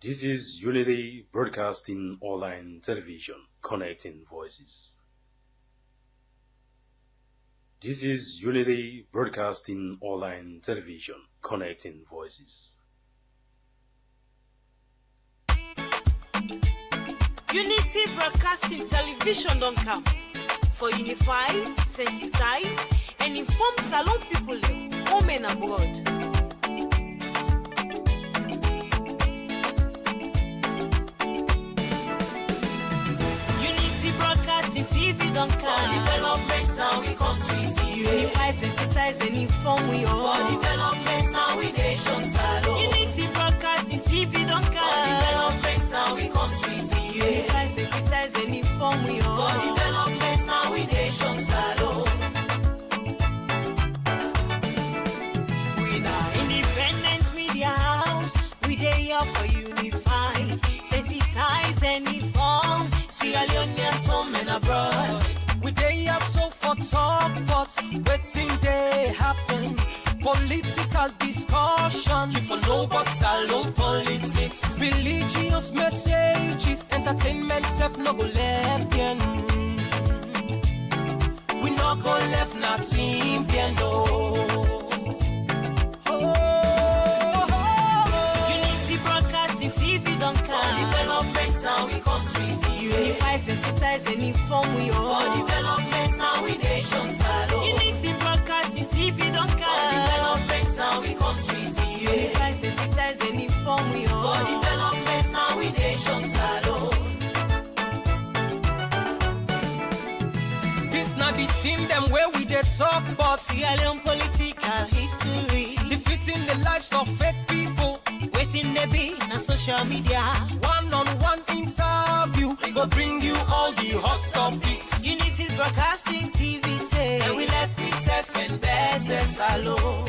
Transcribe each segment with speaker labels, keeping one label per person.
Speaker 1: This is Unity Broadcasting Online Television, connecting voices. This is Unity Broadcasting Online Television, connecting voices.
Speaker 2: Unity Broadcasting Television don't come for unify, sensitize, and inform Salon people home and abroad. Unity Broadcasting TV don't come.
Speaker 3: For developments now we come to
Speaker 2: Unify, sensitize, and inform we all.
Speaker 3: For developments now we nation Salon.
Speaker 2: Unity Broadcasting TV don't come.
Speaker 3: For developments now we come to
Speaker 2: Unify, sensitize, and inform we all.
Speaker 3: For developments now we nation Salon.
Speaker 2: We now independent media house. We dey here for unify, sensitize, and inform.
Speaker 3: Sierra Leoneans home and abroad.
Speaker 4: We dey here so for talk, but waiting they happen. Political discussion.
Speaker 3: You for know about Salon politics.
Speaker 4: Religious messages, entertainment self no go left bien.
Speaker 3: We no go left nothing bien no.
Speaker 2: Unity Broadcasting TV don't
Speaker 3: For
Speaker 2: come.
Speaker 3: developments now we come to
Speaker 2: Unify, sensitize, and inform we all.
Speaker 3: For developments now we nation Salon.
Speaker 2: Unity Broadcasting TV don't
Speaker 3: For
Speaker 2: come.
Speaker 3: developments now we come to
Speaker 2: Unify, sensitize, and inform we all.
Speaker 3: For developments now we nation Salon.
Speaker 4: This not the team them where we dey talk, but
Speaker 2: Sierra Leone political history.
Speaker 4: defeating the lives of fake people.
Speaker 2: Waiting they be na social media.
Speaker 4: One-on-one interview, we go bring you all the hot topics.
Speaker 2: Unity Broadcasting TV say,
Speaker 3: And we let myself and better Salon.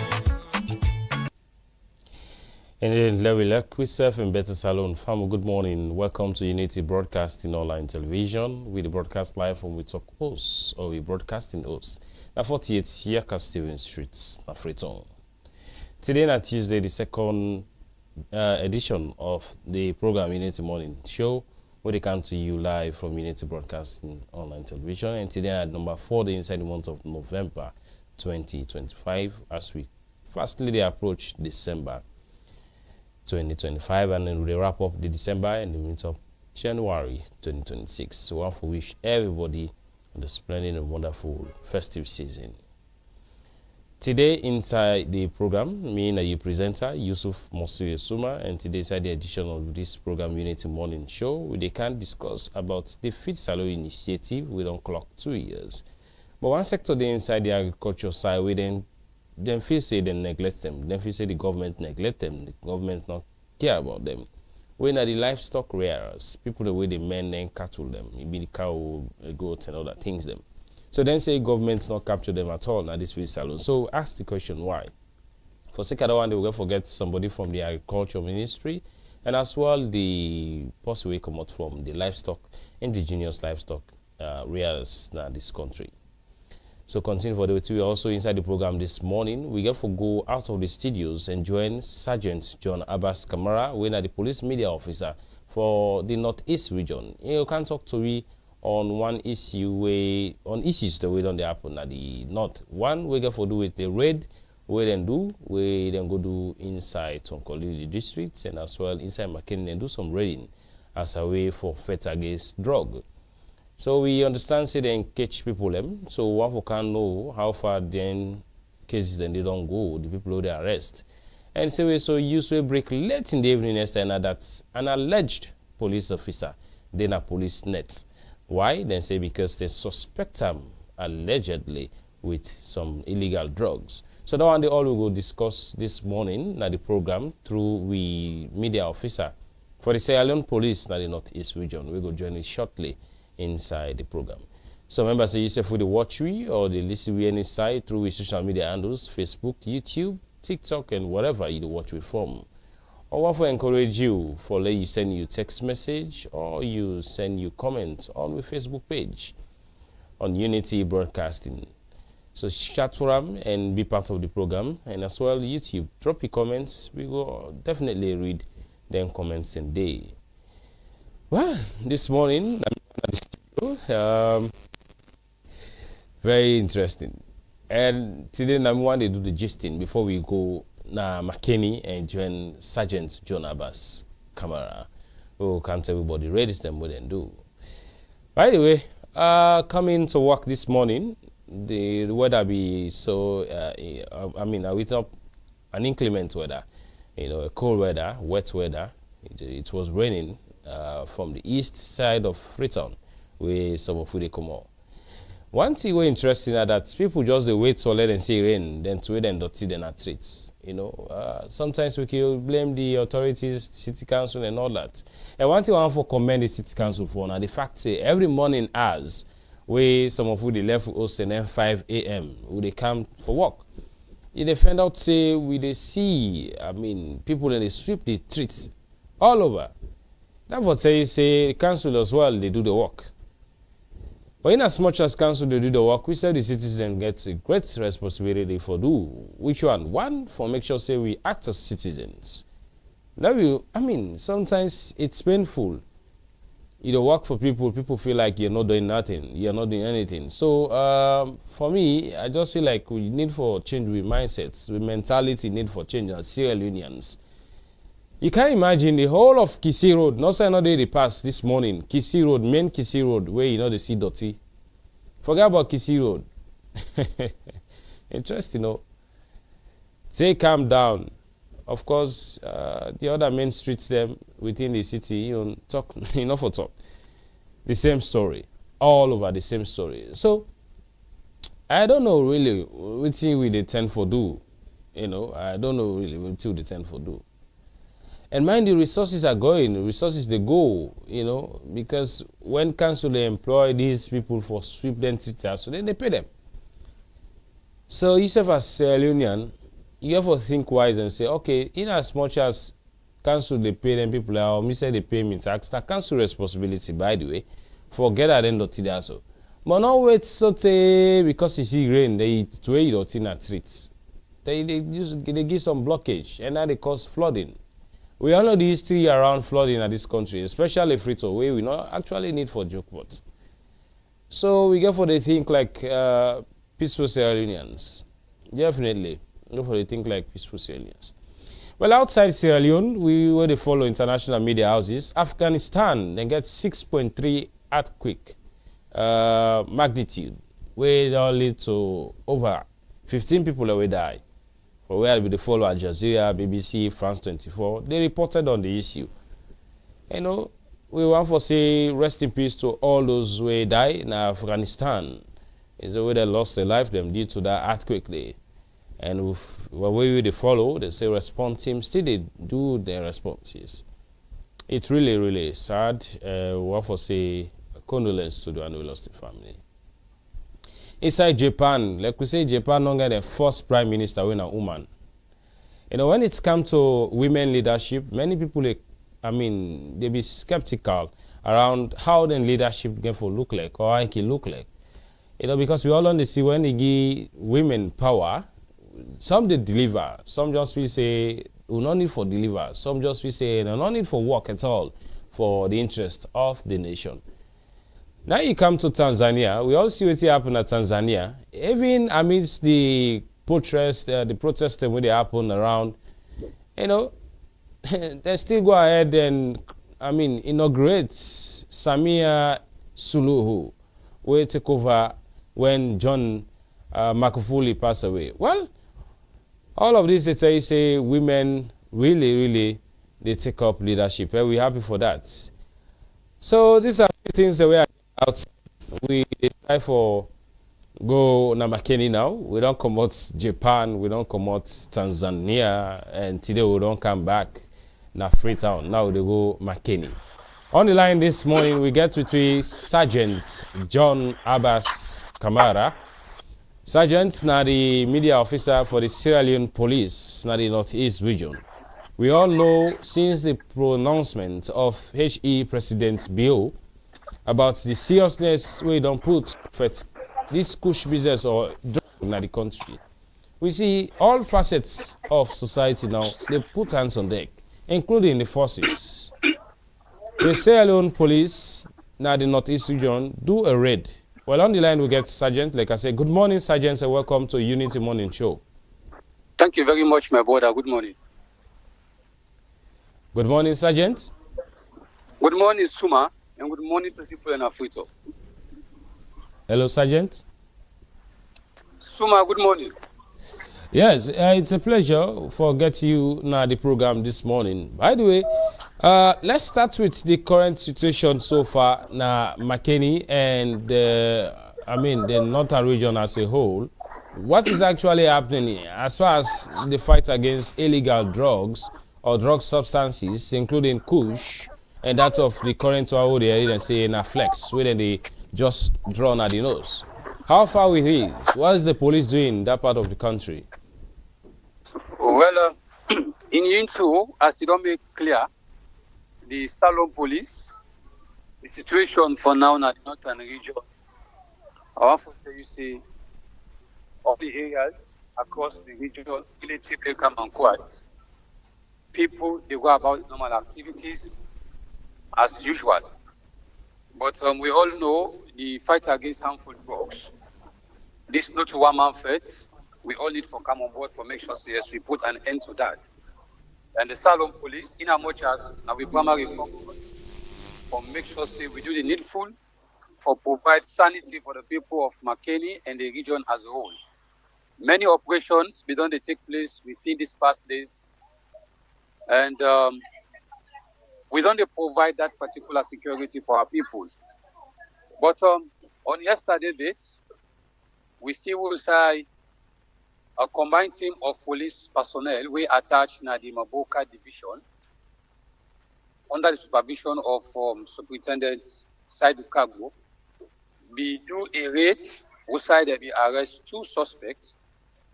Speaker 5: And then Larry Luck with Self in Better Salon. Farmer, good morning. Welcome to Unity Broadcasting Online Television. We broadcast live from we talk hosts or we broadcasting hosts. Now 48 Yaka Steven Street, na Freetown. Today na Tuesday, the second edition of the program Unity Morning Show, where they come to you live from Unity Broadcasting Online Television. And today at number 4, inside the month of November 2025, as we fastly approach December 2025, and then we wrap up the December and the month of January 2026. So I want to wish everybody the splendid and wonderful festive season. Today inside the program, me and your presenter Yusuf Mosiri Suma, and today inside the edition of this program Unity Morning Show, we can discuss about the Feed Salon initiative. We don't clock 2 years, but one sector they inside the agriculture side, we then feel say they neglect them. Then feel say the government neglect them. The government not care about them. When are the livestock rearers, people the way they men and cattle them, maybe the cow, goat, and other things them. So then say government not capture them at all at this Feed Salon. So ask the question why. For sake of that one, they will forget somebody from the agriculture ministry, and as well the possibly come out from the livestock, indigenous livestock rearers in this country. So continue for the way also inside the program this morning. We get to go out of the studios and join Sergeant John Abbas Kamara, when the police media officer for the Northeast region. You can talk to me on one issue way on issues the way don't they happen at the north. One we get to do with the raid, we then go do inside Tonkolili districts and as well inside McKinney and do some raiding as a way for fight against drug. So we understand say they catch people them. So one can know how far then cases then they don't go, the people who they arrest. And so we so use a break late in the evening yesterday that's an alleged police officer, then a police net. Why? Then say because they suspect him allegedly with some illegal drugs. So that one they all will go discuss this morning na the program through we media officer for the Sierra Leone police na the Northeast region. We go join it shortly inside the program. So remember, say yourself with the watch we or the listen we any side through with social media handles, Facebook, YouTube, TikTok, and whatever you watch we from. Or want to encourage you for let you send you text message or you send you comments on the Facebook page on Unity Broadcasting. So chat for them and be part of the program, and as well YouTube. Drop your comments. We will definitely read then commencing day. Well, this morning, very interesting. And today, I want to do the gisting before we go. Now, McKinney and join Sergeant John Abbas Kamara, who can't everybody ready them what they do. By the way, coming to work this morning, the weather be so. We thought an inclement weather, a cold weather, wet weather. It was raining from the east side of Freetown, where some of they come out. One thing was interesting is that people just wait to let them see rain, then to wait and dirty then at treats. Sometimes we can blame the authorities, city council and all that. And one thing I want to commend the city council for now, the fact say every morning as we some of they left with us and then 5 a.m. they come for work. If they find out say we they see, people and they sweep the streets all over. That's what say council as well, they do the work. But in as much as council they do the work, we say the citizen gets a great responsibility for do. Which one? One, for make sure say we act as citizens. Now sometimes it's painful. You work for people feel like you're not doing nothing, you're not doing anything. So for me, I just feel like we need for change with mindsets, with mentality need for change as Sierra Leoneans. You can't imagine the whole of Kisii Road, not say another day they passed this morning, Kisii Road, main Kisii Road, where they see dirty. Forget about Kisii Road. Interesting, Say calm down. Of course, the other main streets them within the city, talk enough for talk. The same story. All over the same story. So I don't know really what we they tend for do. I don't know really what they tend for do. And mind the resources are going, resources they go, because when council they employ these people for sweep density, so then they pay them. So yourself as Sierra Leonean, you have to think wise and say, okay, in as much as council they pay them people, or me say they pay me tax, that council responsibility, by the way, forget at the end of the day also. But not wait so because you see rain, they to it or in a treat. They give some blockage and now they cause flooding. We all know the history around flooding in this country, especially Freetown, where we not actually need for joke boats. So we get for the think like peaceful Sierra Leoneans. Definitely. Go for the think like peaceful Sierra Leoneans. Well, outside Sierra Leone, we will follow international media houses. Afghanistan, they get 6.3 earthquake magnitude, where they all lead to over 15 people that will die. Where they follow Al Jazeera, BBC, France 24, they reported on the issue. We want to say rest in peace to all those who died in Afghanistan. It's the way they lost their life them due to that earthquake there. And when they follow, they say response teams still they do their responses. It's really, really sad. We want to say condolence to the one who lost the family. Inside Japan, like we say, Japan no get the first prime minister when a woman. When it's come to women leadership, many people, they be skeptical around how the leadership get for look like or how it can look like. Because we all only see when they give women power, some they deliver, some just will say we no need for deliver, some just will say no need for work at all for the interest of the nation. Now you come to Tanzania, we all see what happened at Tanzania. Even amidst the protest when they happen around, they still go ahead and, inaugurate Samia Suluhu, where take over when John Magufuli passed away. Well, all of this, they say women really, they take up leadership, and we're happy for that. So these are things that we are outside. We try for go Namakeni now. We don't come out Japan, we don't come out Tanzania, and today we don't come back na Freetown. Now they go Makeni. On the line this morning, we get with Sergeant John Abbas Kamara. Sergeant na the media officer for the Sierra Leone Police, na the Northeast region. We all know since the pronouncement of HE President Bio about the seriousness we don't put for this kush business or drug in the country. We see all facets of society now, they put hands on deck. including the forces. The Sierra Leone police, now the Northeast region, do a raid. Well, on the line we get Sergeant. Like I said, good morning, Sergeant, and welcome to Unity Morning Show.
Speaker 6: Thank you very much, my brother. Good morning.
Speaker 5: Good morning, Sergeant.
Speaker 6: Good morning, Suma, and good morning to people in Afrito.
Speaker 5: Hello, Sergeant.
Speaker 6: Suma, good morning.
Speaker 5: Yes, it's a pleasure for getting you now the program this morning. By the way, let's start with the current situation so far now, McKinney and the northern region as a whole. What is actually happening here as far as the fight against illegal drugs or drug substances, including Kush, and that of the current Wahoo area and say na flex, where they just drawn at the nose? How far we reach? What is the police doing in that part of the country?
Speaker 6: Well, in Yintu, as it don't make clear, the Salon police, the situation for now in the northern region, I want to tell you, see, all the areas across the region, relatively calm and quiet. People, they go about normal activities as usual. But we all know the fight against harmful drugs. This is not a one-man fight. We all need to come on board for make sure yes, we put an end to that. And the Salon police, in as much as we primary focus for make sure say we do the needful for provide sanity for the people of McKinney and the region as a whole. Many operations began to take place within these past days, and we don't provide that particular security for our people. But on yesterday date, we see we say a combined team of police personnel we attached in the Maboka division under the supervision of Superintendent Saidu Kago. We do a raid, we say that we arrest 2 suspects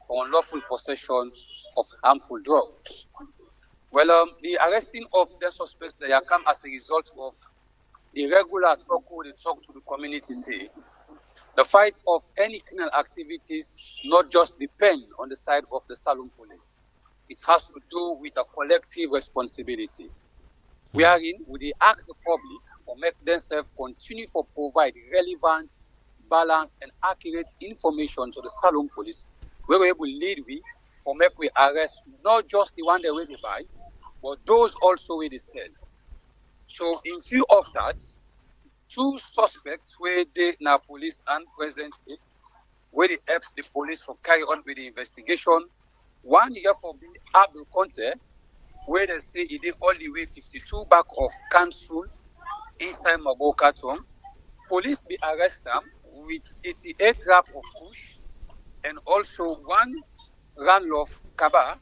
Speaker 6: for unlawful possession of harmful drugs. Well, the arresting of the suspects they have come as a result of the regular talk they talk to the community say. The fight of any criminal activities not just depend on the side of the Salon police. It has to do with a collective responsibility. Wherein would they ask the public or make themselves continue to provide relevant, balanced, and accurate information to the Salon police, where we will lead we for make we arrest not just the one that we buy, but those also where they sell. So in view of that, 2 suspects where they now police and presently where they help the police for carry on with the investigation. One year for being Abdul Conte, where they say he did all the way 52 back of council inside Maboka town. Police be arrest them with 88 rap of Kush and also 1 run of Kaba,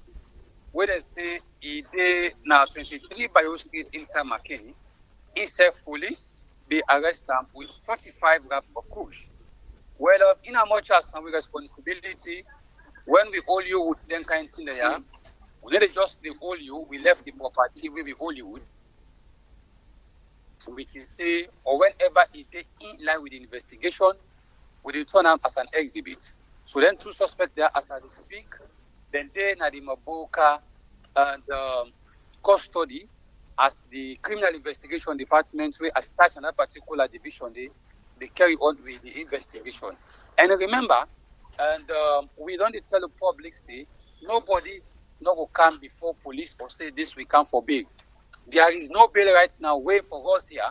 Speaker 6: where they say he did now 23 Bio Street inside McKinney. Inside police be arrest them with 45 rap of Kush. Well, in as much as our responsibility, when we hold you with them kind of thing there, we didn't just hold you, we left the property where we hold you with. So we can say, or whenever it is in line with the investigation, we return them as an exhibit. So then 2 suspects there as I speak, then they na the Maboka and custody as the criminal investigation department we attach another particular division they carry on with the investigation. And remember, and we don't tell the public say nobody will come before police or say this we come for bail. There is no bail rights now way for us here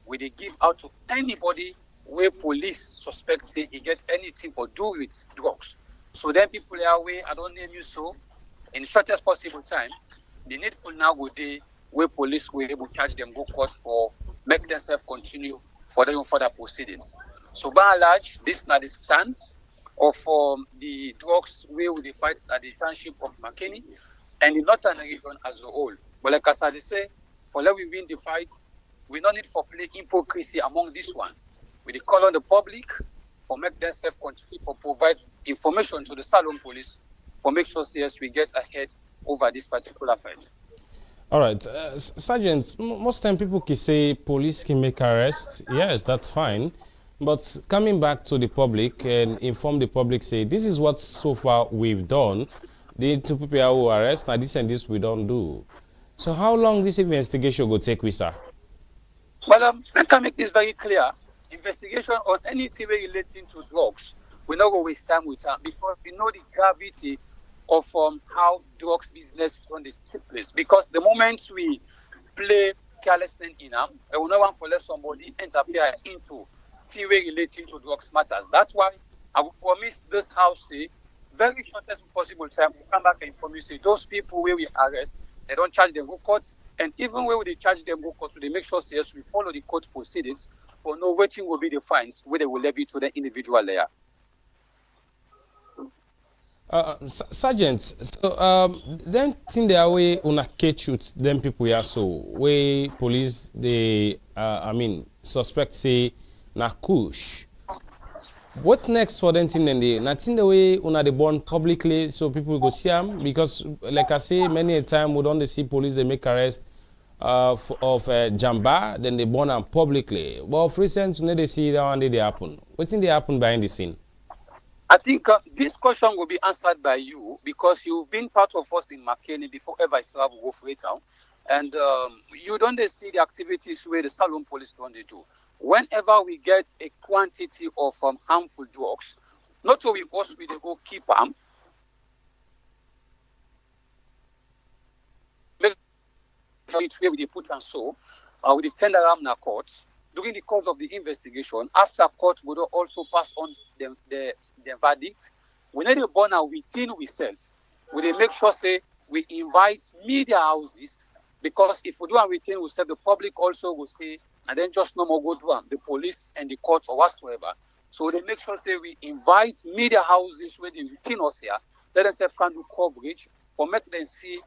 Speaker 6: where they give out to anybody where police suspect say he get anything to do with drugs. So then people are way I don't name you so in shortest possible time. The needful now would they where police will able to charge them, go court for make themselves continue for their further proceedings. So by and large, this is not the stance of the drugs where we fight at the township of McKinney and the northern region as a whole. But like as I say, for let we win the fight, we don't need for play hypocrisy among this one. We call on the public for make themselves continue for provide information to the Salon police for make sure yes, we get ahead over this particular fight.
Speaker 5: All right, Sergeant, most time people can say police can make arrests. Yes, that's fine. But coming back to the public and inform the public, say, this is what so far we've done. The 2 people who arrest, now this and this we don't do. So how long this investigation will take, sir?
Speaker 6: Well, I can make this very clear. Investigation on anything relating to drugs, we not go waste time with them because we know the gravity of how drugs business on the place. Because the moment we play carelessness in them, we will not want to let somebody interfere into things relating to drugs matters. That's why I will promise this house say very shortest possible time we'll come back and inform you say those people where we arrest, they don't charge them go court, and even where they charge them go court, they make sure yes we follow the court proceedings for no waiting will be the fines where they will levy to the individual layer.
Speaker 5: Sergeant, so then think the way una catch with them people here so way police they suspect say na kush. What next for them thing then they nothing the way una they born publicly so people go see them because like I say many a time we don't see police they make arrest of Jamba then they born them publicly. But of recent they see that one day they happen. What thing they happen behind the scene?
Speaker 6: I think this question will be answered by you because you've been part of us in McKinney before ever I still have to go for it now. And you don't see the activities where the Salon police don't they do. Whenever we get a quantity of harmful drugs, not only us, we go keep them. Where we put and so, with the tender arm in a court. During the course of the investigation, after court would also pass on the verdict. We need to burn out within ourselves. We make sure say we invite media houses because if we do it within ourselves, the public also will say, and then just no more go do the police and the courts or whatsoever. So they make sure say we invite media houses where they within us here, let themselves can do coverage for make them see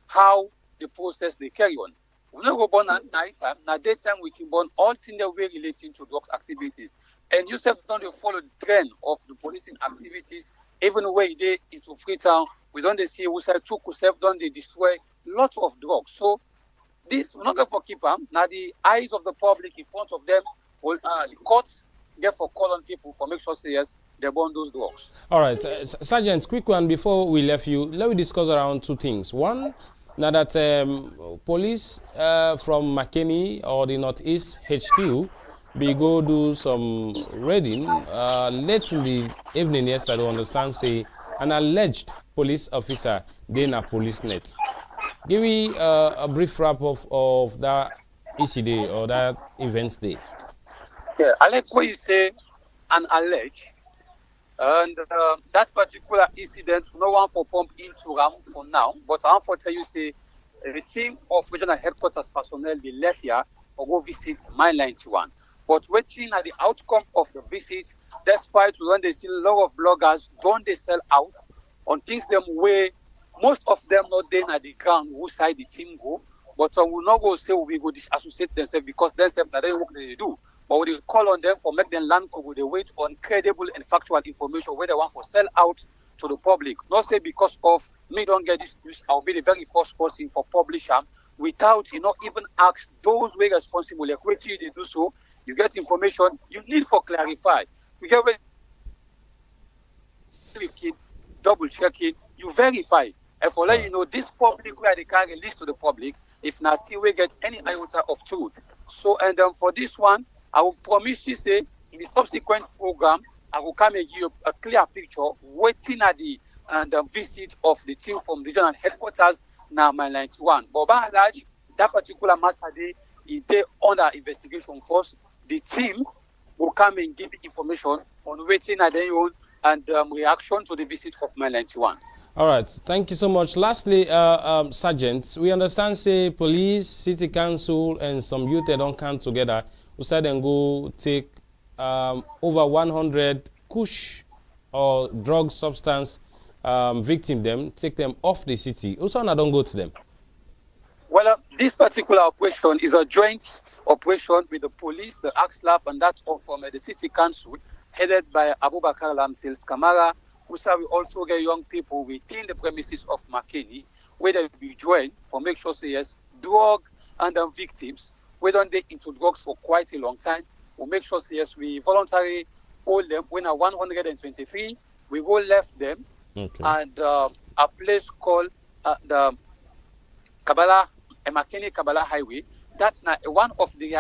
Speaker 6: how the process they carry on. We not go burn at night time. Now daytime we can burn all things that way relating to drugs activities. And you self don't follow the trend of the policing activities. Even when they into Freetown, we don't see who say took self don't they destroy lots of drugs. So this we're not going for keep them. Now the eyes of the public in front of them will the courts therefore call on people for make sure say yes they burn those drugs.
Speaker 5: All right, Sergeant, quick one before we left you. Let me discuss around two things. One. Now that police from McKinney or the Northeast HQ, we go do some raiding. Late in the evening yesterday, I understand say an alleged police officer then a police net. Give me a brief wrap of that EC or that events day.
Speaker 6: Yeah, I like what you say, an alleged. And that particular incident, no one for pump into RAM for now, but I want to tell you, say, the team of regional headquarters personnel, they left here or go visit Mine 91. But waiting at the outcome of the visit, despite when they see a lot of bloggers, don't they sell out on things them way, most of them not there at the ground, who side the team go, but some will not go say we go disassociate themselves because themselves that they work they do. But we call on them for make them land for the wait on credible and factual information where they want for sell out to the public. Not say because of me don't get this news, I'll be the very first person for publish them without even ask those who are responsible. Like wait till they do so, you get information you need for clarify. We get double check it, you verify. And for let you know this public where they can release to the public if not till we get any iota of truth. So and for this one, I will promise you, say, in the subsequent program, I will come and give you a clear picture waiting at the visit of the team from regional headquarters now Mine 91. But by and large, that particular matter day is there under investigation first. The team will come and give information on waiting at their own and reaction to the visit of Mine 91.
Speaker 5: All right, thank you so much. Lastly, Sergeant, we understand, say, police, city council, and some youth, they don't come together. We said then go take over 100 kush or drug substance victim them, take them off the city. Also, I don't go to them.
Speaker 6: Well, this particular operation is a joint operation with the police, the AXLAF, and that from the city council, headed by Abubakar Lamtils Kamara. We also get young people within the premises of McKinney, where they will join for make sure say yes, drug and victims. We don't get into drugs for quite a long time. We make sure say yes, we voluntarily hold them. When at 123, we go left them and a place called the Kabbalah and McKinney Kabbalah Highway. That's not one of the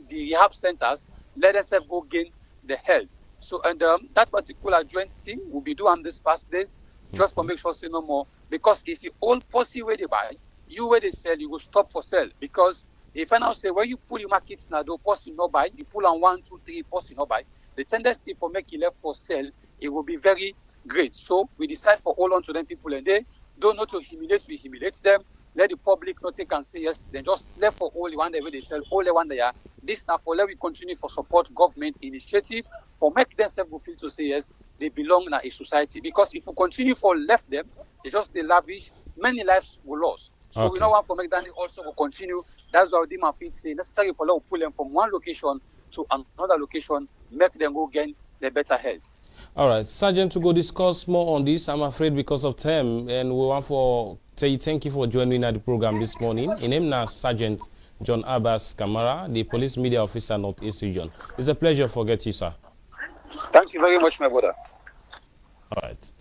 Speaker 6: rehab centers. Let us go gain the health. So, and that particular joint team will be doing this past days just for make sure say no more. Because if you all pussy where they buy, you where they sell, you will stop for sell. Because if I now say when you pull your markets now, the pussy no buy, you pull on 1, 2, 3, pussy no buy. The tendency for make it left for sell, it will be very great. So we decide for hold on to them people, and they don't know to humiliate, we humiliate them. Let the public not take and say yes. Then just left for all the one that they sell, all the one they are. This now for let we continue for support government initiative for make themselves feel to say yes, they belong in a society. Because if we continue for left them, they just they lavish, many lives will lose. So we don't want for make that also will continue. That's why the man say necessary for let pull them from one location to another location, make them go gain the better health.
Speaker 5: All right, Sergeant, to go discuss more on this, I'm afraid because of time, and we want to say thank you for joining at the program this morning. In name now, Sergeant John Abbas Kamara, the Police Media Officer, Northeast Region. It's a pleasure for getting you, sir.
Speaker 6: Thank you very much, my brother.
Speaker 5: All right.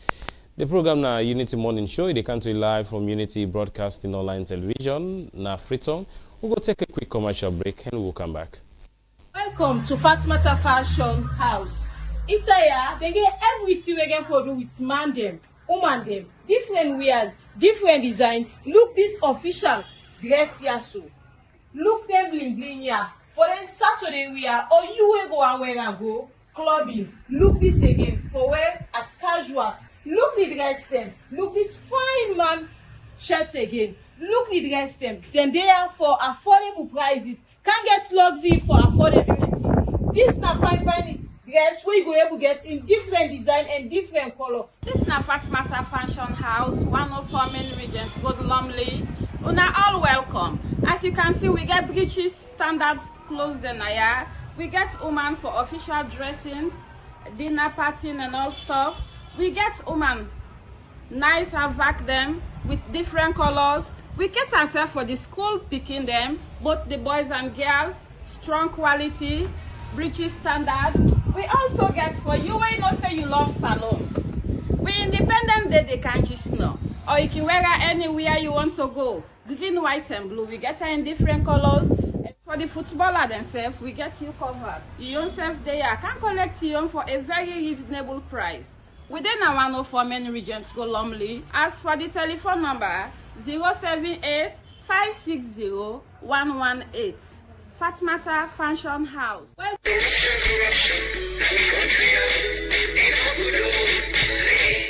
Speaker 5: The program now, Unity Morning Show, they come to you live from Unity Broadcasting Online Television, now Freetown. We'll go take a quick commercial break and we'll come back.
Speaker 2: Welcome to Fatmata Fashion House. Isaiah, they get everything we get for do with man them, woman them, different wears, different design. Look this official dress here so. Look them bling bling here. For then Saturday we are, or you will go and wear and go clubbing. Look this again for wear as casual. Look the dress them. Look this fine man shirt again. Look the dress them. Then they are for affordable prices. Can't get luxury for affordability. This na fine dress where you go able to get in different design and different color.
Speaker 7: This is Fatmata Fashion House, one of our main regions, Good Lumley. Una all welcome. As you can see, we get British standards clothes and we get woman for official dressings, dinner party and all stuff. We get woman nice and vac them with different colors. We get ourselves for the school picking them, both the boys and girls, strong quality, British standard. We also get for you when you know say you love salon. We independent day they can't just know. Or you can wear her anywhere you want to go. Green, white and blue. We get her in different colors. And for the footballer themselves, we get you covered. You yourself there can collect you for a very reasonable price. Within our 104 main regions, go Lumley. As for the telephone number, 078 560 118. Fatmata Fashion House.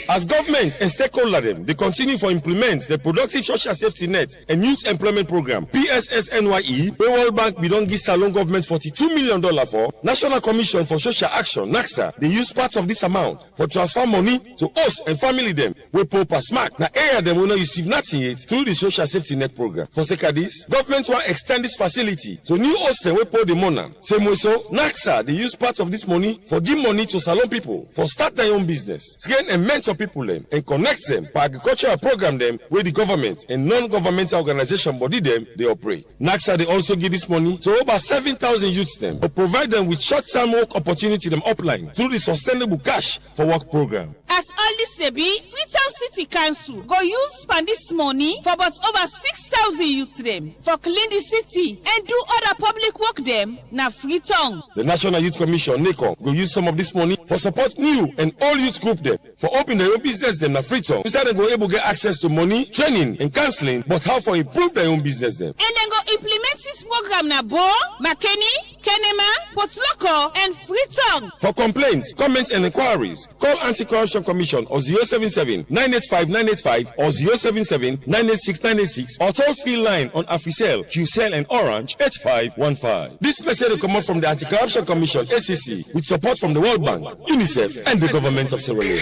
Speaker 8: As government and stakeholder them, they continue to implement the Productive Social Safety Net and Youth Employment Program, PSSNYE, where World Bank be don't give Salon government $42 million for. National Commission for Social Action, NACSA, they use part of this amount for transfer money to us and family them. We pay per smack. Now, area them will not receive nothing yet through the Social Safety Net Program. For sake of this, government will extend this facility to new hostel we pay the money. Same way so, NACSA, they use part of this money for give money to Salon people for start their own business, train and mentor people them, and connect them for agricultural program them where the government and non-governmental organization body them they operate. NACSA they also give this money to over 7,000 youths them, or provide them with short-term work opportunity them upline through the Sustainable Cash for Work program.
Speaker 9: As all this dey be, Freetown City Council go use spend this money for about over 6,000 youth them for clean the city and do other public work them na Freetown.
Speaker 8: The National Youth Commission NACON go use some of this money for support new and all youth group them for open their own business them na Freetown. Inside they go able to get access to money, training and counseling, but how for improve their own business them.
Speaker 9: And then go implement this program na Bo, Makeni, Kenema, Port Loko and Freetown.
Speaker 8: For complaints, comments and inquiries, call Anti-Corruption Commission or 077-985-985 or 077-986-986 or toll-free line on Africell, QCell and Orange 8515. This message will come out from the Anti-Corruption Commission, ACC, with support from the World Bank, UNICEF and the government of Sierra Leone.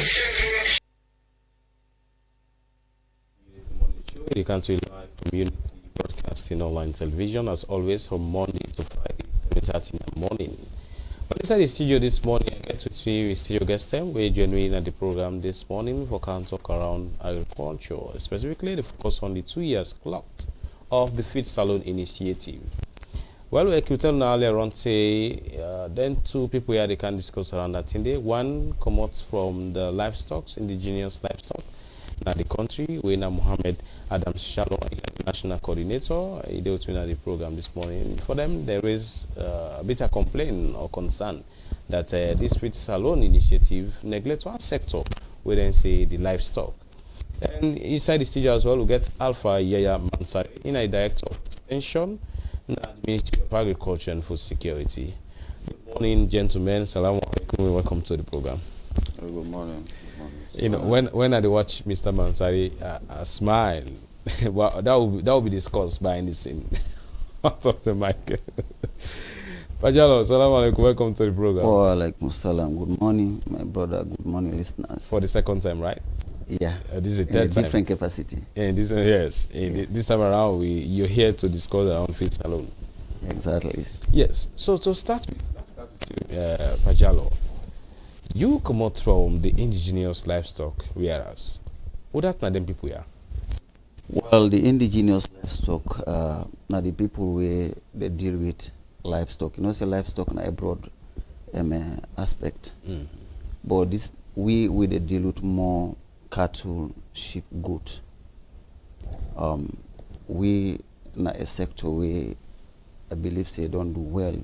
Speaker 5: You can see live from Unity Broadcasting Online Television, as always, from Monday to Friday, 7:30 in the morning. But inside the studio this morning, I get to see studio guest them. We're joining at the program this morning for can talk around agriculture, specifically the focus on the 2 years clock of the Feed Salon initiative. Well, we could tell now earlier on, say, then two people here they can discuss around that thing. One comes from the livestock, indigenous livestock, na the country. We na Mohammed Adam Shalom, national coordinator. He dealt with the program this morning. For them, there is a bit of complaint or concern that this Feed Salon initiative neglects one sector. We then say the livestock. And inside the studio as well, we get Alpha Yaya Mansari, in a director of extension, in the Ministry of Agriculture and Food Security. Good morning, gentlemen. Salaam alaikum. Welcome to the program.
Speaker 10: Good morning.
Speaker 5: You know, when I watch Mr. Mansari, I smile. Well, that will be discussed behind the scene, out of the mic. Pajalo, salam alaikum. Welcome to the program.
Speaker 10: Wa alaikum salam. Good morning, my brother. Good morning, listeners.
Speaker 5: For the second time, right?
Speaker 10: Yeah.
Speaker 5: This is the third time.
Speaker 10: Different capacity.
Speaker 5: And this, yes. This time around, you're here to discuss around Feed Salon.
Speaker 10: Exactly.
Speaker 5: Yes. So to start with, Pajalo, you come out from the indigenous livestock whereas what that not them people here?
Speaker 10: Well, the indigenous livestock now the people where they deal with livestock. You know, say livestock na a broad aspect. But this we they deal with more cattle, sheep, goat. We na a sector where I believe say don't do well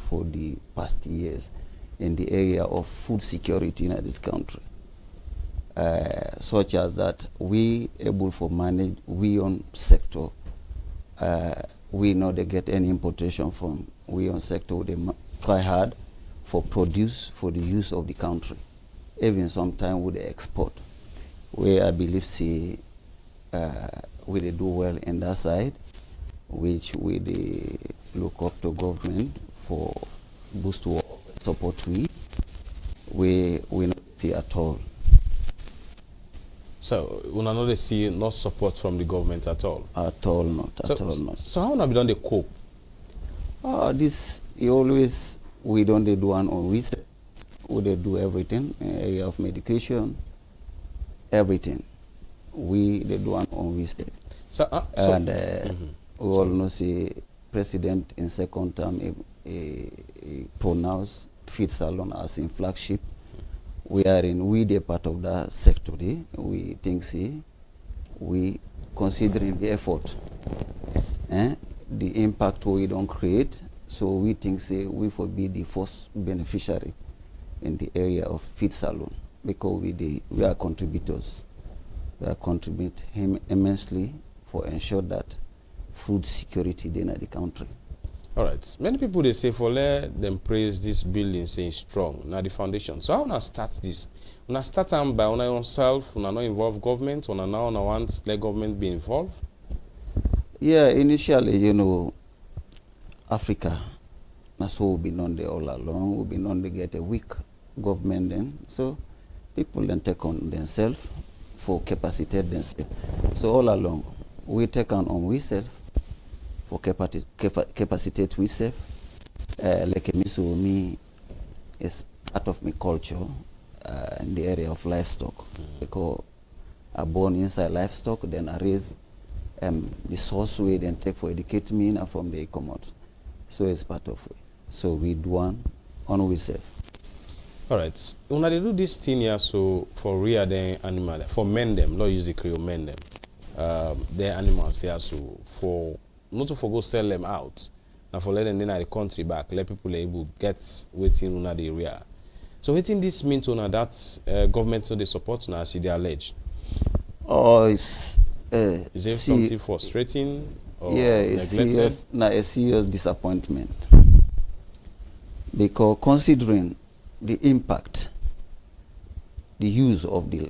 Speaker 10: for the past years in the area of food security in this country. Such as that we able for manage we on sector we know they get any importation from we on sector they try hard for produce for the use of the country, even sometime with the export where I believe see we they do well in that side, which we they look up to government for boost to support we not see at all.
Speaker 5: So we not see no support from the government at all.
Speaker 10: At all not.
Speaker 5: So how have we done the cope?
Speaker 10: This always we don't do one on we say we they do everything in area of medication, everything. We they do one on we say. And we all know see president in second term pronounced Feed Salon as in flagship. We the part of that sector. We think we considering the effort, the impact we don't create. So we think we will be the first beneficiary in the area of Feed Salon because we are contributors. We are contribute him immensely for ensure that food security in the country.
Speaker 5: All right. Many people they say for let them praise this building saying strong. Now the foundation. So how wanna start this? Wanna start them by on yourself, wanna not involve government, wanna now want let government be involved?
Speaker 10: Yeah, initially, you know, Africa, that's what we've been on there all along. We've been on to get a weak government then. So people then take on themselves for capacitate themselves. So all along, we take on ourselves for capacitate ourselves. Like me is part of my culture in the area of livestock. Because I born inside livestock, then I raise the source we then take for educate me and from the commodity. So it's part of it. So we do one on ourselves.
Speaker 5: All right. When they do this thing here, so for rear the animal, for men them, not use the Creole men them, their animals there, so for not to go sell them out, now for letting them the country back, let people able get waiting on the area. So waiting this mean to that government so they support now as they allege.
Speaker 10: Oh, it's
Speaker 5: is there something frustrating? Or
Speaker 10: yeah, it's a serious disappointment because considering the impact, the use of the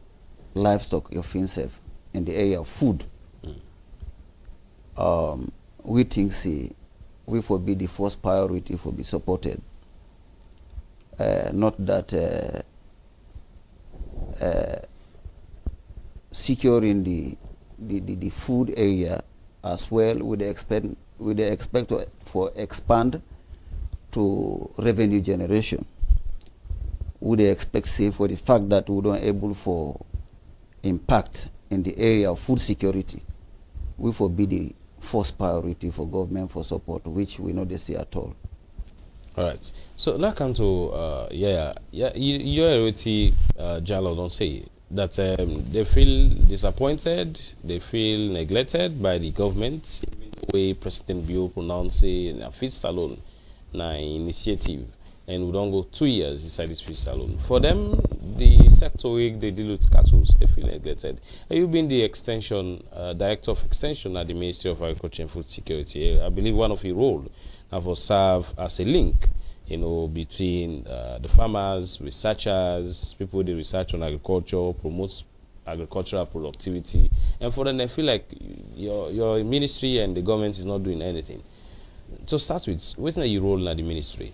Speaker 10: livestock of himself in the area of food, we think we will be the first priority for be supported. Not that securing the food area as well with the expect for expand to revenue generation. Would they expect for the fact that we don't able for impact in the area of food security, we will be the first priority for government for support, which we know they see at all.
Speaker 5: All right. So now come to you already Jalo don't say that they feel disappointed, they feel neglected by the government. Even the way President Bio pronounced a fish salon na initiative, and we don't go 2 years inside this fish salon. For them, the sector where they deal with cattle, they feel neglected. You've been the extension director of extension at the Ministry of Agriculture and Food Security. I believe one of your role will serve as a link, you know, between the farmers, researchers, people who research on agriculture, promotes agricultural productivity, and for them, I feel like your ministry and the government is not doing anything. To start with, what's your role in the ministry?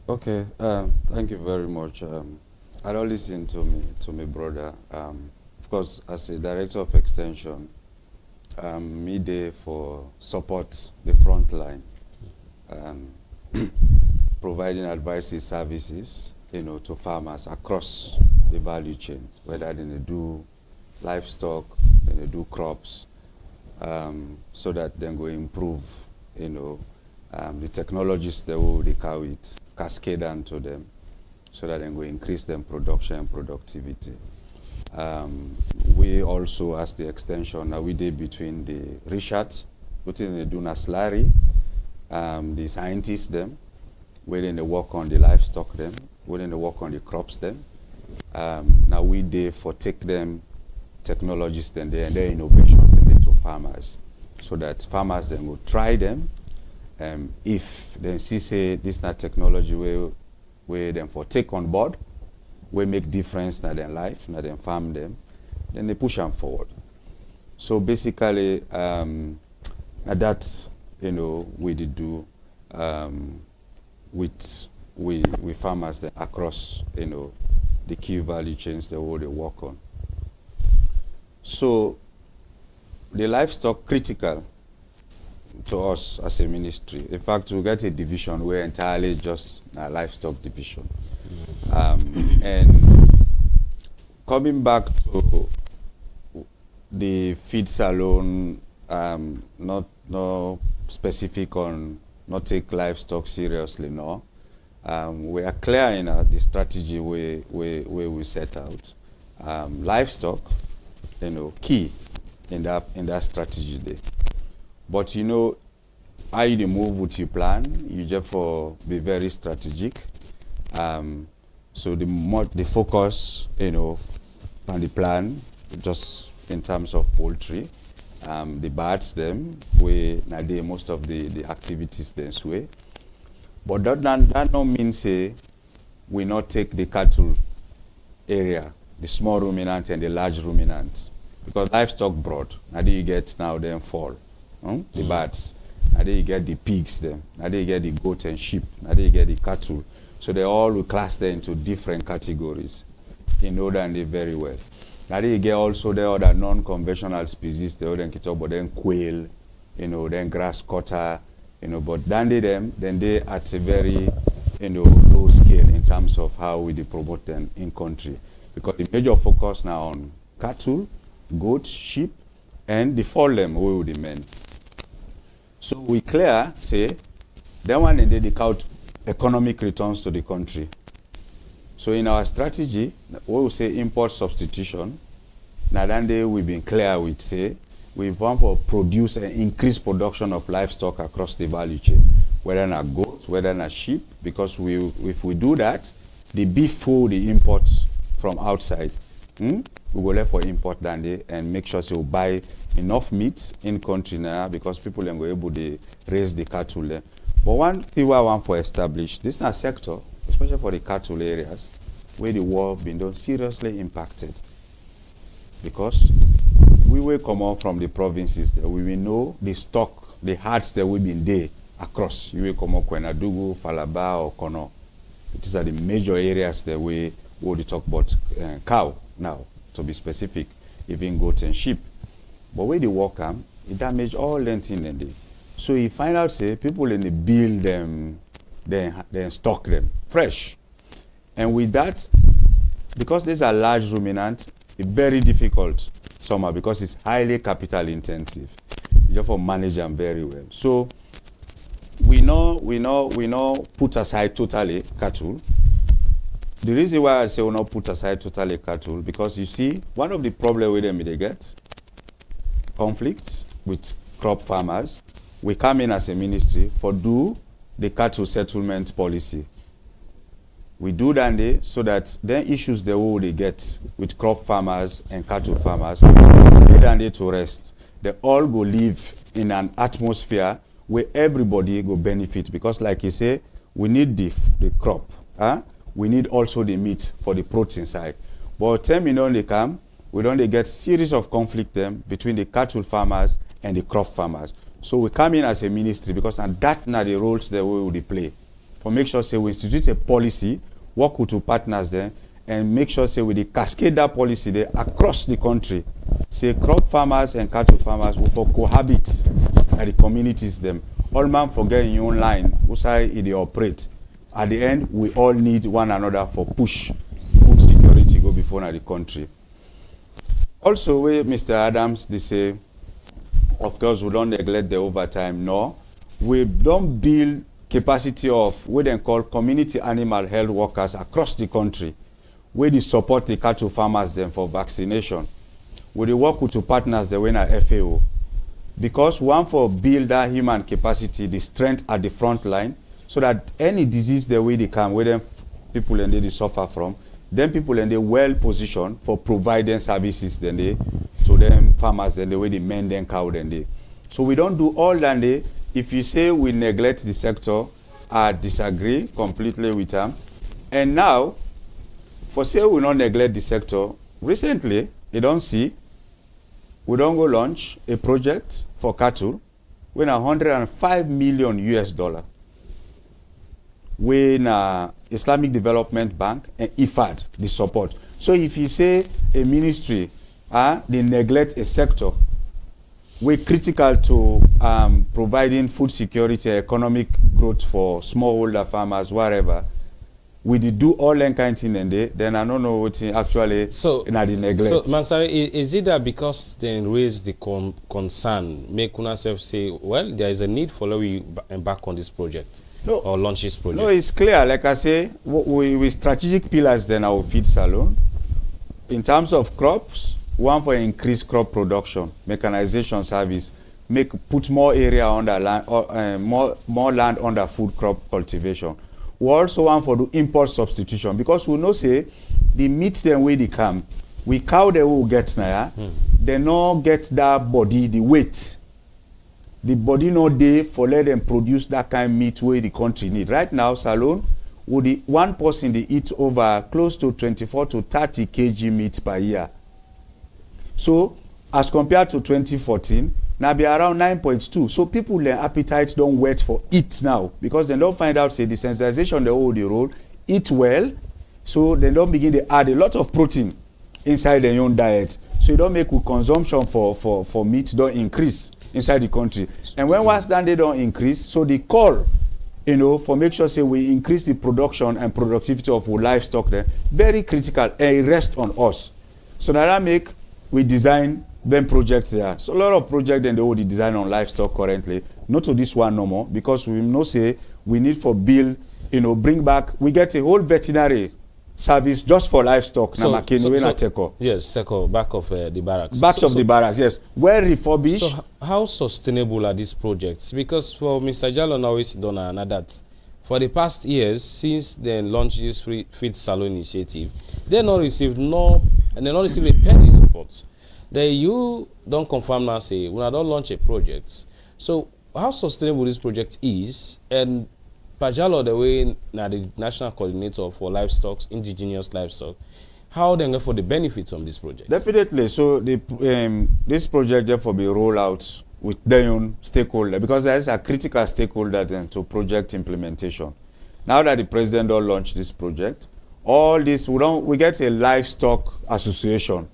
Speaker 11: Okay, thank you very much. I don't listen to my brother. Of course, as a director of extension, me there for support the front line. Providing advisory services, you know, to farmers across the value chain, whether they do livestock, they do crops, so that they go improve, you know, the technologies they carry it, cascade onto them, so that they go increase them production and productivity. We also, as the extension, we did between the research, putting the Dunaslari, the scientists them, whether they work on the livestock them, whether they work on the crops them. Now we did for take them technologies then and their innovations then to farmers, so that farmers then will try them. If they see say this not technology where them for take on board, we make difference in their life, in their farm them, then they push them forward. So basically, that's, you know, we did do with farmers that across, you know, the key value chains that they work on. So the livestock critical to us as a ministry. In fact, we got a division where entirely just a livestock division. And coming back to the feed salon, not specific on not take livestock seriously, no. We are clear in the strategy where we set out. Livestock, you know, key in that strategy there. But you know, how you move with your plan, you just for be very strategic. So the focus, you know, on the plan, just in terms of poultry, the birds them, we nowadays most of the activities this way. But that don't mean say we not take the cattle area, the small ruminant and the large ruminant, because livestock broad. Now you get now them fall, the birds. Now you get the pigs them. Now you get the goat and sheep. Now you get the cattle. So they all will class them into different categories in order and they very well. Now you get also the other non-conventional species, the other but then quail, you know, then grass cutter, you know, but then they at a very, you know, low scale in terms of how we promote them in country. Because the major focus now on cattle, goat, sheep, and the fall them we will demand. So we clear, say, that one and they count economic returns to the country. So in our strategy, we will say import substitution. Now then we've been clear with say, we want to produce and increase production of livestock across the value chain, whether not goats, whether not sheep, because if we do that, the beef food, the imports from outside, we go left for import than they and make sure so buy enough meat in country now because people are able to raise the cattle there. But one thing I want to establish, this is a sector, especially for the cattle areas, where the war been done seriously impacted. Because we will come out from the provinces that we will know the stock, the herds that we've been there across. You will come out Kwenadugu, Falaba, or Kono. These are the major areas that we will talk about cow now, to be specific, even goats and sheep. But where the war come, it damage all them things in there. So you find out, say, people in the build them, then stock them fresh. And with that, because these are large ruminant, it's very difficult somehow because it's highly capital intensive. You have to manage them very well. So we know put aside totally cattle. the reason why I say we not put aside totally cattle, because you see, one of the problems with them they get, conflicts with crop farmers. We come in as a ministry for do the cattle settlement policy. We do that day so that then issues the way they get with crop farmers and cattle farmers, they then day to rest. They all go live in an atmosphere where everybody go benefit, because like you say, we need the crop. We need also the meat for the protein side. But 10 million they come, we don't get series of conflict them between the cattle farmers and the crop farmers. So we come in as a ministry, because and that now the roles that we will play. For make sure say we institute a policy, work with two partners there, and make sure say we cascade that policy there across the country. Say crop farmers and cattle farmers will for cohabit at the communities them. All man forget in your own line, who say they operate. At the end, we all need one another for push food security go before now the country. Also, where Mr. Adams they say, of course, we don't neglect the overtime. No, we don't build capacity of what they call community animal health workers across the country, where they support the cattle farmers them for vaccination. We work with two partners the winner FAO, because one for build that human capacity, the strength at the front line, so that any disease the way they come, where them people and they suffer from, then people and they well positioned for providing services then they to them farmers then the way they mend them cow then they. So we don't do all that day. If you say we neglect the sector, I disagree completely with them. And now, for say we not neglect the sector, recently, you don't see, we don't go launch a project for cattle with $105 million US. When Islamic Development Bank and IFAD, the support. So if you say a ministry, they neglect a sector, we're critical to providing food security, economic growth for smallholder farmers, whatever. We did do all that kind of thing and then I don't know what actually
Speaker 5: so
Speaker 11: in the neglect.
Speaker 5: So Mansari, is it that because they raise the concern, make una self say, well, there is a need for we embark on this project?
Speaker 11: No,
Speaker 5: or launch this project?
Speaker 11: No, it's clear. Like I say, with strategic pillars, then our feed salon. In terms of crops, one for increased crop production, mechanization service, put more area under land, or more land under food crop cultivation. We also want for the import substitution, because we know say the meat them where they come, we cow they will get now, they not get that body, the weight. The body no day for let them produce that kind of meat where the country need. Right now, Salone, would the one person they eat over close to 24 to 30 kg meat per year. So, as compared to 2014, now be around 9.2. So people their appetite don't wait for it now, because they don't find out say the sensitization they hold the role, eat well, so they don't begin to add a lot of protein inside their own diet. So you don't make consumption for meat don't increase inside the country. And when once then they don't increase, so the call, for make sure say we increase the production and productivity of our livestock there, very critical, and rest on us. So now that make we design them projects there. So a lot of projects then they already design on livestock currently, not to this one no more, because we know say we need for build, bring back, we get a whole veterinary service just for livestock.
Speaker 5: Yes, Seko, back of the barracks.
Speaker 11: Back of the barracks, yes. Well refurbished.
Speaker 5: So how sustainable are these projects? Because for Mr. Jallo now is done that for the past years, since they launched this feed salon initiative, they not received a penny support. Then you don't confirm now say when I don't launch a project. So how sustainable this project is, and Pajalo, the way now the national coordinator for livestock, indigenous livestock, how they go for the benefits of this project?
Speaker 11: Definitely. So this project therefore be rolled out with their own stakeholder, because there is a critical stakeholder then to project implementation. Now that the president don't launch this project, all this we get a livestock association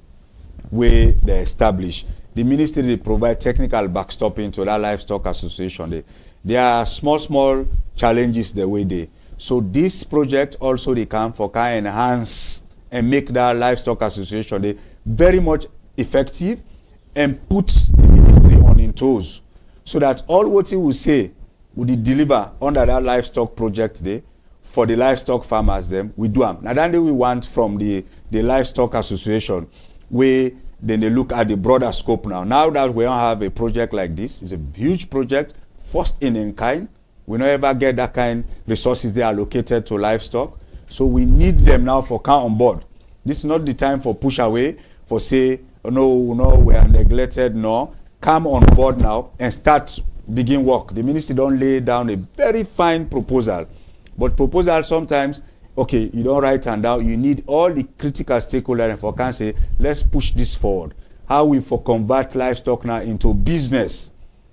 Speaker 11: where they establish. The ministry they provide technical backstopping to that livestock association. There are small challenges the way they. So this project also they come for can enhance and make that livestock association they very much effective and put the ministry on in toes, so that all what he will say would he deliver under that livestock project there for the livestock farmers them, we do them. Now then we want from the livestock association, where then they look at the broader scope now. Now that we don't have a project like this, it's a huge project, first in kind. We don't ever get that kind resources they are allocated to livestock. So we need them now for come on board. This is not the time for push away, for say, oh, no, we are neglected. No, come on board now and start begin work. The ministry don't lay down a very fine proposal. But proposal sometimes, okay, you don't write and down. You need all the critical stakeholders and for can say, let's push this forward. How we for convert livestock now into business?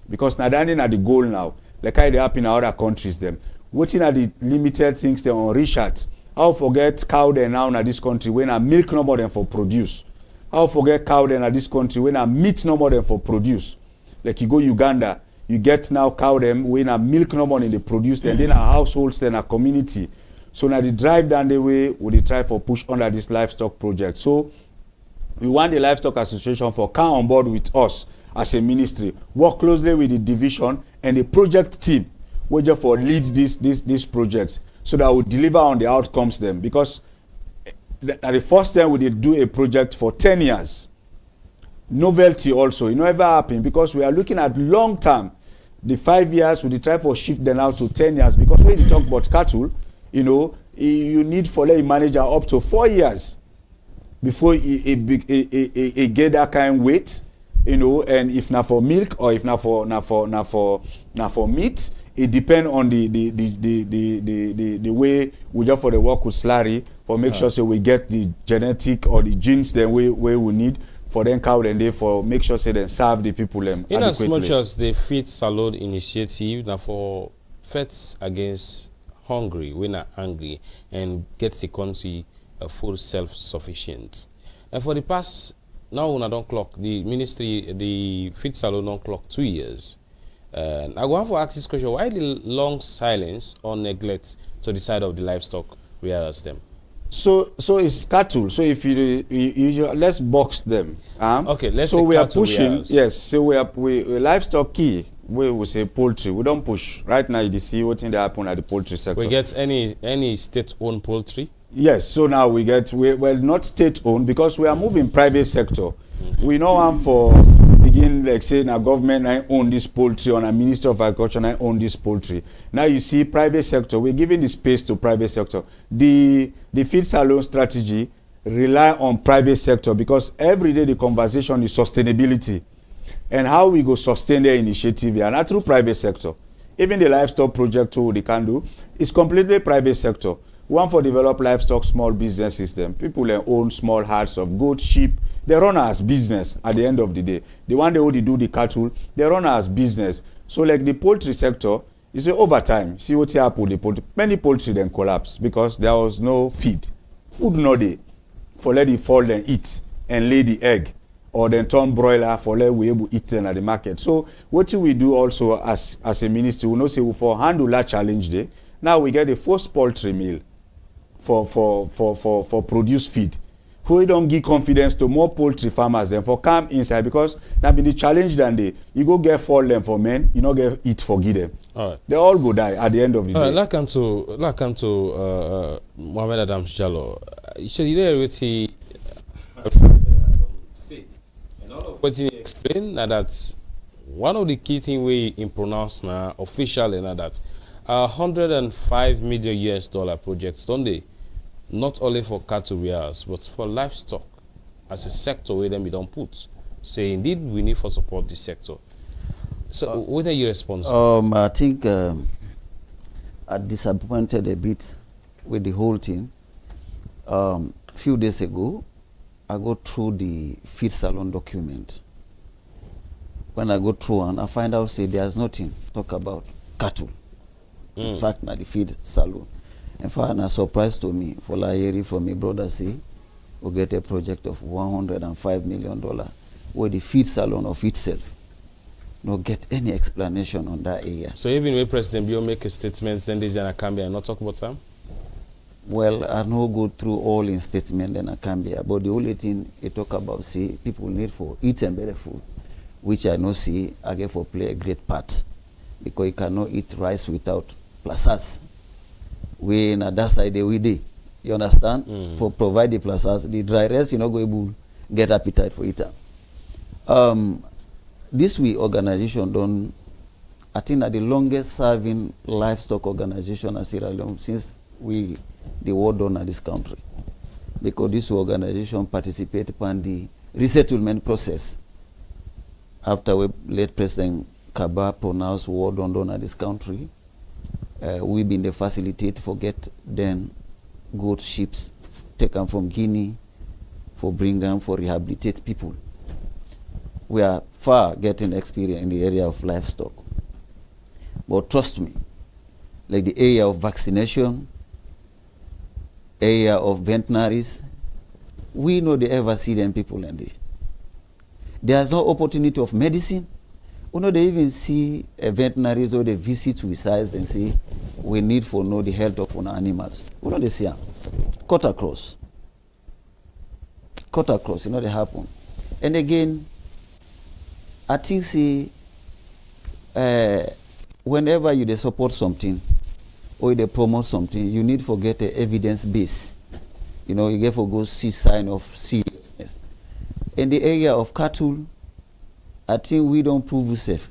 Speaker 11: Because now that's the goal now. Like how they happen in other countries them. Waiting at the limited things they on research. How forget cow there now in this country when a milk no more than for produce. How forget cow there in this country when a meat no more than for produce. Like you go Uganda, you get now cow them when a milk no more than they produce, and then a households, then a community. So now they drive down the way, we they try for push under this livestock project. So we want the livestock association for come on board with us as a ministry, work closely with the division and the project team, which for lead these projects, so that we deliver on the outcomes them. Because the first time we did do a project for 10 years. Novelty also, it never happened because we are looking at long term. The 5 years, we try for shift them out to 10 years. Because when you talk about cattle, you need for a manager up to 4 years before a get that kind of weight, and if not for milk or if not for meat, it depends on the way we just for the work with slurry for make sure so we get the genetic or the genes then we need for them cow and they for make sure so they serve the people them
Speaker 5: in as much as the Feed Salon initiative now for Fights Against Hungry, we're not angry and gets the country full self-sufficient. And for the past now when I don't clock the ministry, the Feed Salon don't clock 2 years. I go on for ask this question: why the long silence or neglect to the side of the livestock rears them?
Speaker 11: So it's cattle. So if you let's box them.
Speaker 5: Okay, let's.
Speaker 11: So
Speaker 5: say
Speaker 11: we are
Speaker 5: cattle
Speaker 11: pushing.
Speaker 5: rears.
Speaker 11: Yes. So we livestock key. We will say poultry. We don't push right now. You see what thing that happen at the poultry sector.
Speaker 5: We get any state-owned poultry.
Speaker 11: Yes. So now we get well not state-owned because we are moving private sector. We know one for begin like say now government I own this poultry or a Minister of Agriculture I own this poultry. Now you see private sector, we're giving the space to private sector. The Feed Salon strategy rely on private sector because every day the conversation is sustainability and how we go sustain their initiative here, not through private sector. Even the livestock project too they can do is completely private sector. One for develop livestock small business system. People that own small herds of goat, sheep, they run as business at the end of the day. The one they only do the cattle, they run as business. So like the poultry sector, you say over time, see what happened with the poultry. Many poultry then collapse because there was no feed. Food no day for let it fall and eat and lay the egg. Or then turn broiler for let we able to eat them at the market. So what we do also as a ministry, we know say we for handle that challenge day. Now we get the first poultry meal for produce feed. We don't give confidence to more poultry farmers than for come inside because that be the challenge than they you go get fall them for men, you not get eat for give them.
Speaker 5: All right.
Speaker 11: They all go die at the end of the day.
Speaker 5: Let's come to Mohamed Adam Jallo. So you know what he say, and all of what he explained that one of the key things we pronounce now officially now that $105 million US projects, don't they? Not only for cattle rears, but for livestock as a sector where them we don't put. Say indeed we need for support this sector. So what are your responses?
Speaker 10: I think I disappointed a bit with the whole thing. Few days ago, I go through the Feed Salon document. When I go through and I find out say there's nothing talk about cattle. In fact, na the Feed Salon. In fact, a surprise to me for Lahiri from my brother say we get a project of $105 million where the Feed Salon of itself no get any explanation on that area.
Speaker 5: So even when President Bio make a statement, then this and Akambia and not talk about them?
Speaker 10: Well, I no go through all in statement and Akambia, but the only thing they talk about say people need for eat and better food, which I know see I get for play a great part because you cannot eat rice without plasas. we in that side we dey. You understand? For provide the plazas, the dry rest, you know, go able get appetite for it. This we organization done, I think, are the longest serving livestock organization in Sierra Leone since the war done in this country. Because this organization participate in the resettlement process. After we let President Kaba pronounce war done in this country, we been the facilitate for get then goat ships taken from Guinea for bring them for rehabilitate people. We are far getting experience in the area of livestock. But trust me, like the area of vaccination, area of veterinaries, we know they ever see them people in there. There's no opportunity of medicine. We know they even see a veterinaries or they visit with size and say, we need for know the health of our animals. We know they see them. Cut across, you know they happen. And again, I think see, whenever you support something or they promote something, you need to get an evidence base. You know, you get to go see sign of seriousness. In the area of cattle, I think we don't prove ourselves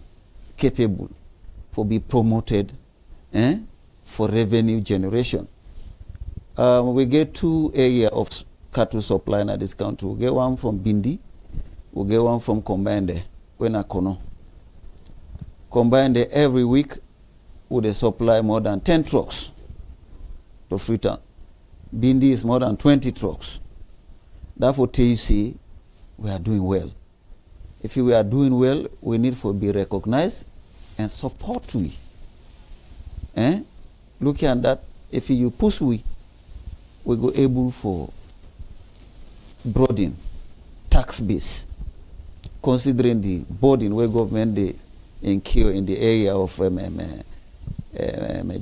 Speaker 10: capable for be promoted for revenue generation. We get 2 areas of cattle supply in this country. We get one from Bindi, we get one from Combined, Wenakono. Combined every week, we they supply more than 10 trucks to Freetown. Bindi is more than 20 trucks. Therefore, TUC, we are doing well. If we are doing well, we need to be recognized and support we. Looking at that, if you push we go able for broaden tax base, considering the burden where government they incur in the area of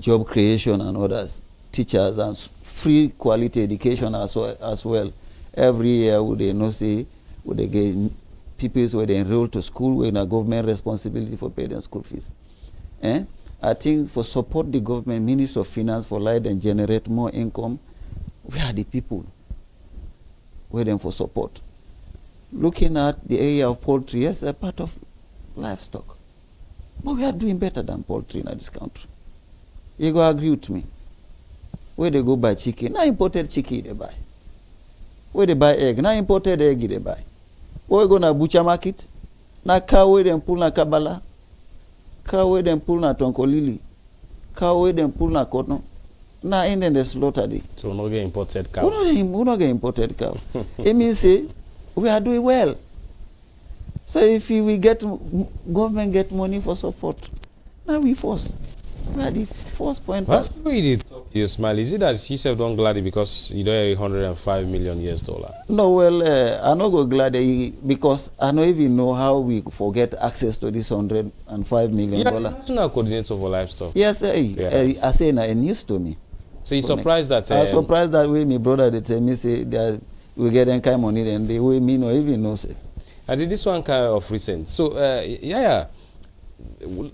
Speaker 10: job creation and others, teachers and free quality education as well. Every year would they know say would they get people where they enroll to school with a government responsibility for paying school fees. I think for support the government Minister of Finance for light and generate more income, we are the people waiting for support. Looking at the area of poultry, yes, a part of livestock. But we are doing better than poultry in this country. You go agree with me. Where they go buy chicken, not imported chicken they buy. Where they buy egg, not imported egg they buy. Where we go na butcher market, na cow where them pull na Kabala, cow where them pull na Tonkolili, cow where them pull na Kono. Now in the slaughter day.
Speaker 5: So we not get imported cow.
Speaker 10: We not get imported cow. It means say we are doing well. So if we get government get money for support, now we force. We are the first point.
Speaker 5: What's the way you smile? Is it that she said don't glad because you don't have $105 million US?
Speaker 10: No, well, I not go glad because I don't even know how we forget access to this $105 million.
Speaker 5: Yeah, national coordinator for livestock.
Speaker 10: Yes, I say a news to me.
Speaker 5: So you surprised that?
Speaker 10: I surprised that way my brother they tell me say that we get them kind of money and the way me no even know say.
Speaker 5: I did this one kind of recent. So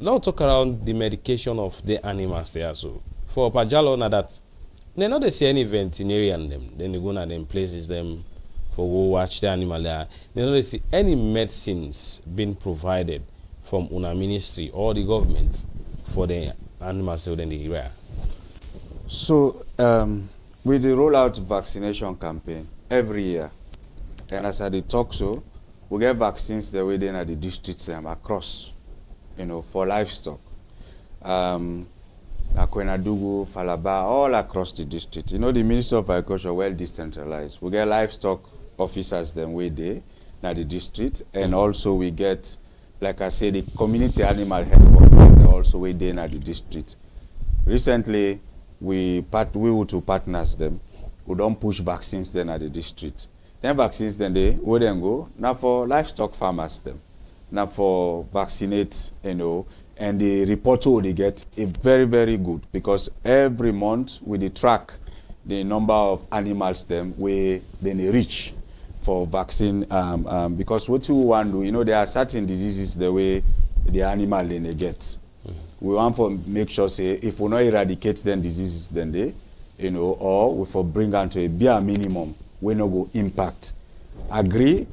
Speaker 5: now talk around the medication of the animals there. So for Pajalo now that they not they see any veterinarian them, then they go and them places them for go watch the animal there. They not they see any medicines being provided from una ministry or the government for the animals within the area.
Speaker 11: So we roll out vaccination campaign every year, and as I did talk so, we get vaccines the way then at the districts across, for livestock. Akwenadugu, Falaba, all across the district. The Ministry of Agriculture well decentralized. We get livestock officers them way there at the district, and also we get, like I said, the community animal health workers they also way there at the district. Recently, we were to partners them. We don't push vaccines then at the district. Then vaccines then they where then go now for livestock farmers them. Now for vaccinate, and the report they get is very, very good because every month we track the number of animals them where then they reach for vaccine because what you want to do, there are certain diseases the way the animal then they get. We want to make sure say if we not eradicate them diseases then or we for bring am to a bare minimum wey no go impact. Agree,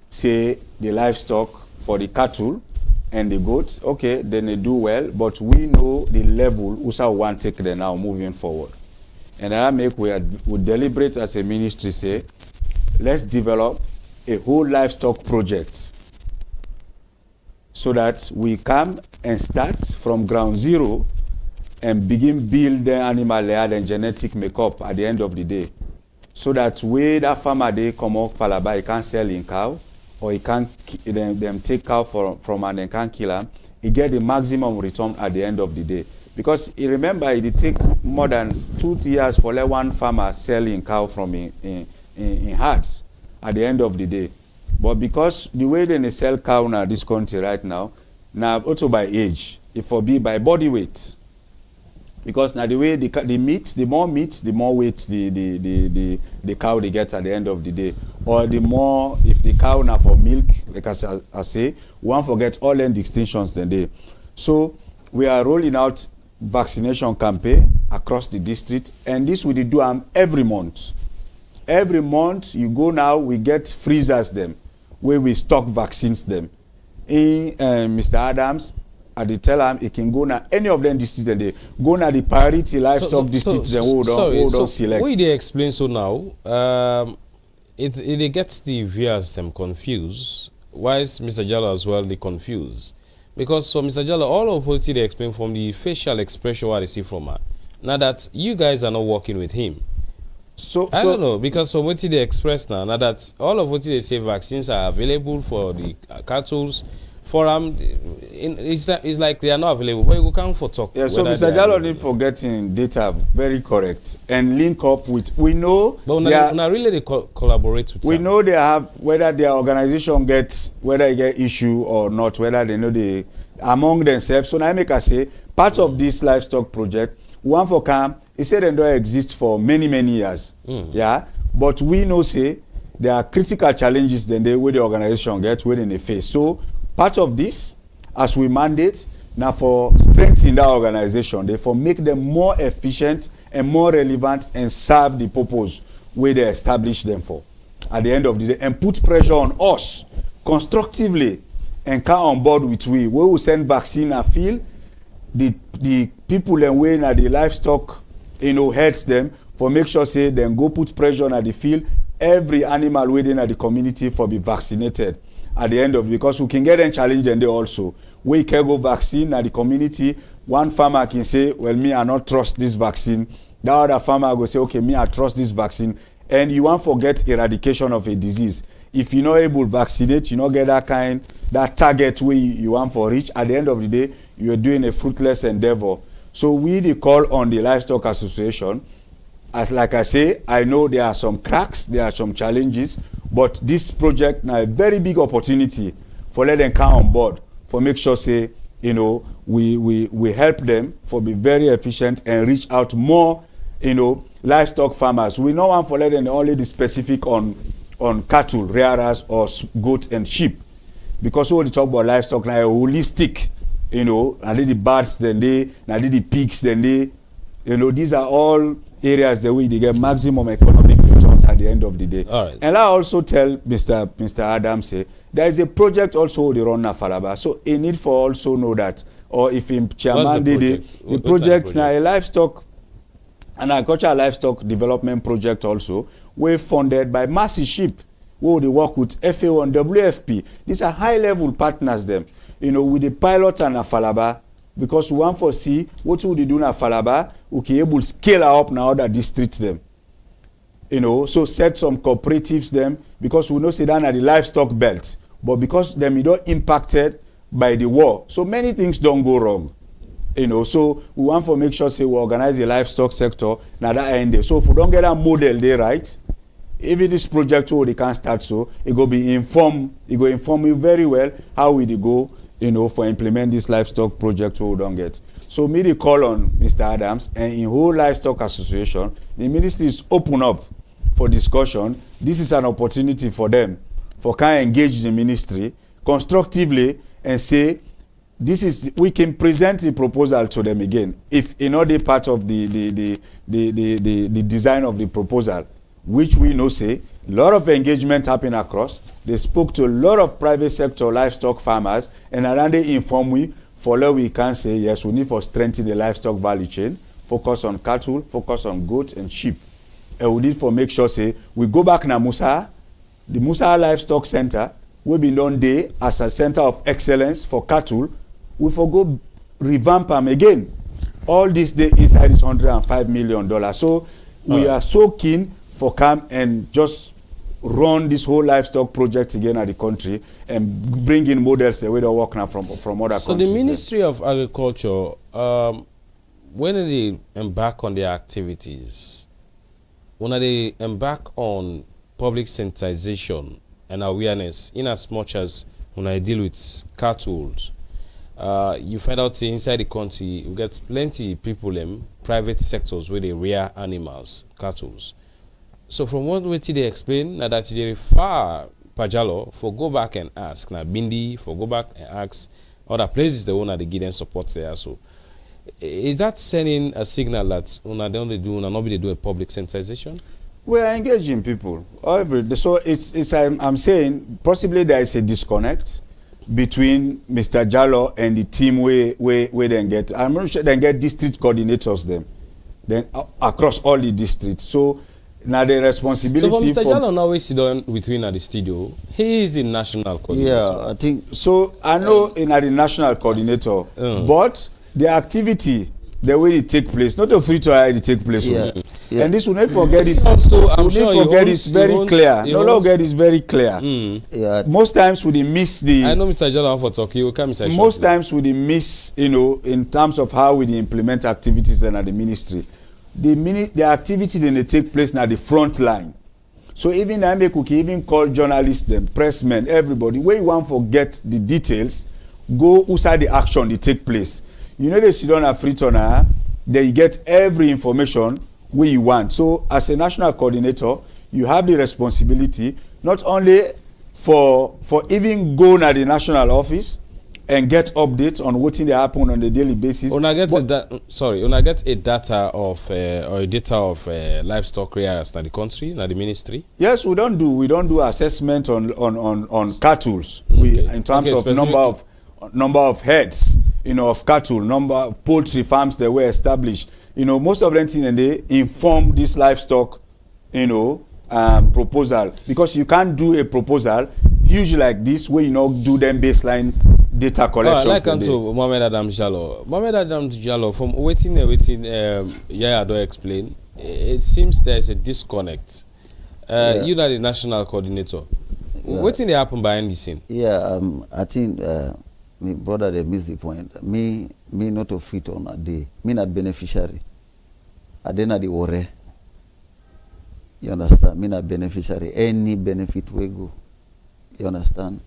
Speaker 11: say the livestock for the cattle and the goats, okay, then they do well, but we know the level USA want take them now moving forward. And I make we deliberate as a ministry, say, let's develop a whole livestock project so that we come and start from ground zero and begin build the animal layer and genetic makeup at the end of the day. So that way that farmer they come off Falaba, he can't sell in cow, or he can't them take cow from and then can't kill them. He get the maximum return at the end of the day. Because you remember it take more than 2 years for like one farmer selling cow from in herds at the end of the day. But because the way they sell cow now this country right now also by age, it for be by body weight. Because now the way the meat, the more weight the cow they get at the end of the day. Or the more, if the cow now for milk, like I say, one forget all end extinctions then they. So we are rolling out vaccination campaign across the district, and this we do every month. Every month you go now, we get freezers them, where we stock vaccines them. In Mr. Adams, I did tell him he can go now any of them districts and they go now the priority livestock districts and we don't select.
Speaker 5: What they explain so now, it gets the viewers them confused. Why is Mr. Jallo as well they confused? Because so Mr. Jallo, all of what they explain from the facial expression what I see from her. Now that you guys are not working with him. I don't know, because from what they express now that all of what they say vaccines are available for the cattle. For it's like they are not available. But you can for talk.
Speaker 11: Yeah, so Mr. Jallo need for getting data very correct and link up with. We know.
Speaker 5: But now really they collaborate with.
Speaker 11: We know they have whether their organization gets whether they get issue or not. Whether they know they among themselves. So now I make I say part of this livestock project. One for CAM. He said they don't exist for many years. Yeah, but we know say there are critical challenges then they where the organization get where they face. So part of this, as we mandate, now for strengthening that organization, therefore make them more efficient and more relevant and serve the purpose where they establish them for. At the end of the day, and put pressure on us constructively and come on board with we will send vaccine and feel the people and way na the livestock, heads them for make sure say then go put pressure on the field. Every animal within the community for be vaccinated. At the end of because we can get them challenge and they also we can go vaccine at the community. One farmer can say, well, me I not trust this vaccine. The other farmer go say, okay, me I trust this vaccine. And you won't forget eradication of a disease. If you're not able to vaccinate, you not get that target where you want for reach. At the end of the day, you're doing a fruitless endeavor. So we call on the Livestock Association. As like I say, I know there are some cracks, there are some challenges, but this project now a very big opportunity for let them come on board, for make sure say, we help them for be very efficient and reach out more, livestock farmers. We don't want for let them only the specific on cattle, rearers or goats and sheep, because when we talk about livestock now, holistic, now the birds, then now the pigs, then these are all areas that we get maximum economic returns at the end of the day.
Speaker 5: All right.
Speaker 11: And I also tell Mr. Adams say there is a project also they run na Falaba, so he need for also know that, or if him chairman did the project now a livestock and agricultural livestock development project also we funded by Massy Sheep, where they work with FAO and WFP. These are high level partners them, with the pilots and Falaba. Because we want to see what would they do in Falaba, we can able to scale up now other districts them. So set some cooperatives them, because we know say down at the livestock belt, but because them we don't impacted by the war. So many things don't go wrong. So we want to make sure say we organize the livestock sector now that end. So if we don't get a model there right, even this project they can start so it go be inform you very well how we go. For implement this livestock project we don't get. So me the call on Mr. Adams and in whole livestock association, the ministry is open up for discussion. This is an opportunity for them for can engage the ministry constructively and say this is, we can present the proposal to them again. If in other part of the design of the proposal, which we know say, a lot of engagement happen across. They spoke to a lot of private sector livestock farmers, and around they inform we, for now we can say, yes, we need for strengthen the livestock value chain, focus on cattle, focus on goats and sheep. And we need for make sure say, we go back na Musa, the Musa Livestock Center, we been done there as a center of excellence for cattle. We for go revamp them again. All this day inside this $105 million. So we are so keen for come and just run this whole livestock project again at the country and bring in models the way they work now from other countries.
Speaker 5: So the Ministry of Agriculture, when they embark on their activities, when they embark on public sensitization and awareness, in as much as when I deal with cattle, you find out inside the country, you get plenty people in private sectors where they rear animals, cattle. So from what way they explain, now that they refer Pajalo for go back and ask, now Bindi for go back and ask other places the owner they give them support there. So is that sending a signal that una they only do, nobody do a public sensitization?
Speaker 11: We are engaging people. So it's I'm saying possibly there is a disconnect between Mr. Jallo and the team where they get. I'm not sure they get district coordinators then across all the districts. So now the responsibility.
Speaker 5: So for Mr. Jallo now we sit down with me at the studio. He is the national coordinator.
Speaker 11: Yeah, I think so. I know in the national coordinator, but the activity, the way it take place, not a free to hire it take place.
Speaker 10: Yeah. Yeah.
Speaker 11: And this will not forget is
Speaker 5: also, I'm sure
Speaker 11: very clear. No, get is very clear.
Speaker 10: Yeah.
Speaker 11: Most times we miss the.
Speaker 5: I know Mr. Jallo for talking. You come say
Speaker 11: most times we miss, in terms of how we implement activities then at the ministry. The activity then they take place now the front line. So even I make we even call journalists, them, pressmen, everybody. Where you want to forget the details, go outside the action they take place. You know they sit on a free turner, then you get every information where you want. So as a national coordinator, you have the responsibility not only for even going at the national office and get updates on what they happen on a daily basis.
Speaker 5: When I get a data of livestock rearers in the country, in the ministry.
Speaker 11: Yes, we don't do assessment on cattle. In terms of number of heads, of cattle, number of poultry farms that were established. Most of them and they inform this livestock, proposal, because you can't do a proposal huge like this where do them baseline data collections.
Speaker 5: Like to Mohamed Adam Jallo. Mohamed Adam Jallo, from waiting, Yaya do explain. It seems there is a disconnect. You are the national coordinator. What thing they happen behind the scene?
Speaker 10: Yeah, I think my brother they missed the point. Me not a fit on a day. Me not beneficiary. I did not the worry. You understand? Me not beneficiary. Any benefit we go. You understand?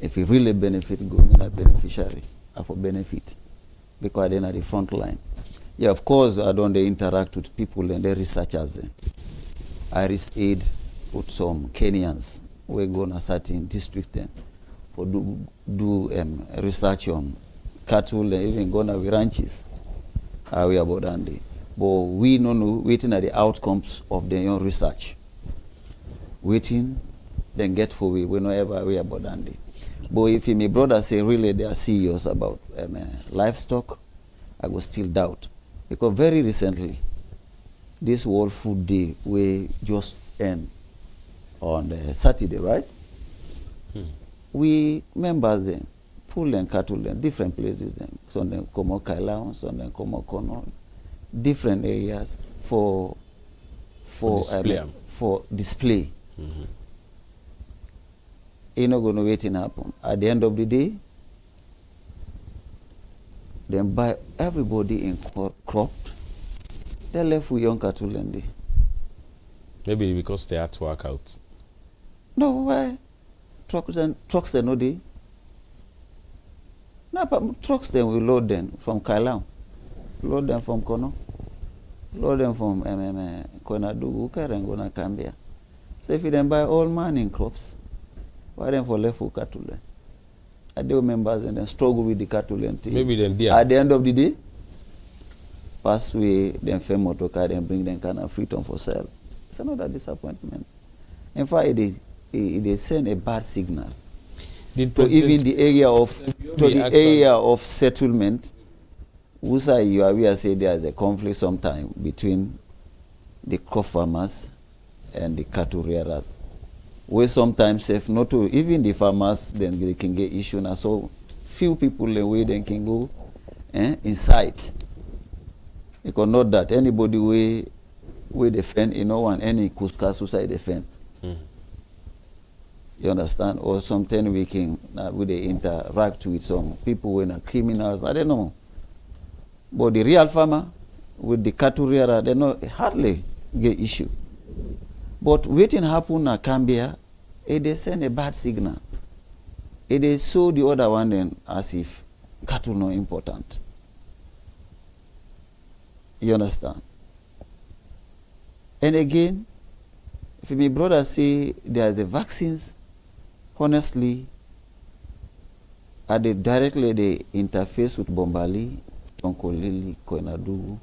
Speaker 10: If you really benefit, go. Me not beneficiary. I for benefit because I did not the front line. Yeah, of course I don't interact with people and the researchers. Iris Aid with some Kenyans. We go in a certain district then for do research on cattle and even go to ranches. We about Andy. But we know waiting at the outcomes of their own research. Waiting, then get for we know ever we about Andy. But if my brother say really they are serious about livestock, I will still doubt. Because very recently, this World Food Day we just end on Saturday, right? We members then pull and cattle then different places then. Some then come out Kailao, some then come out Kono, different areas for display. You're not going to wait in happen. At the end of the day, then by everybody in cropped, they're left with young cattle and they.
Speaker 5: Maybe because they had to work out.
Speaker 10: No, why? Trucks they know they. No, but trucks then we load them from Kailao, load them from Kono, load them from Koinadu, Karengona, Cambia. So if you then buy all man in crops, why then for left for cattle then? they were members and then struggle with the cattle and thing.
Speaker 5: Maybe then there.
Speaker 10: At the end of the day, pass away, then fair motor car, then bring them kind of freedom for sale. It's another disappointment. In fact, they send a bad signal to even the area of settlement. We say there is a conflict sometime between the crop farmers and the cattle rearers. Where sometimes if not to even the farmers, then they can get issue now. So few people away then can go inside. Because not that anybody we defend, you know, want any Kuska suicide defend. You understand? Or sometimes we can interact with some people when are criminals. I don't know. But the real farmer with the cattle rearer, they not hardly get issue. But waiting happen at Cambia, they send a bad signal. They show the other one then as if cattle not important. You understand? And again, if my brother say there is a vaccines, honestly, directly they interface with Bombali, Tonkolili, Koinadu,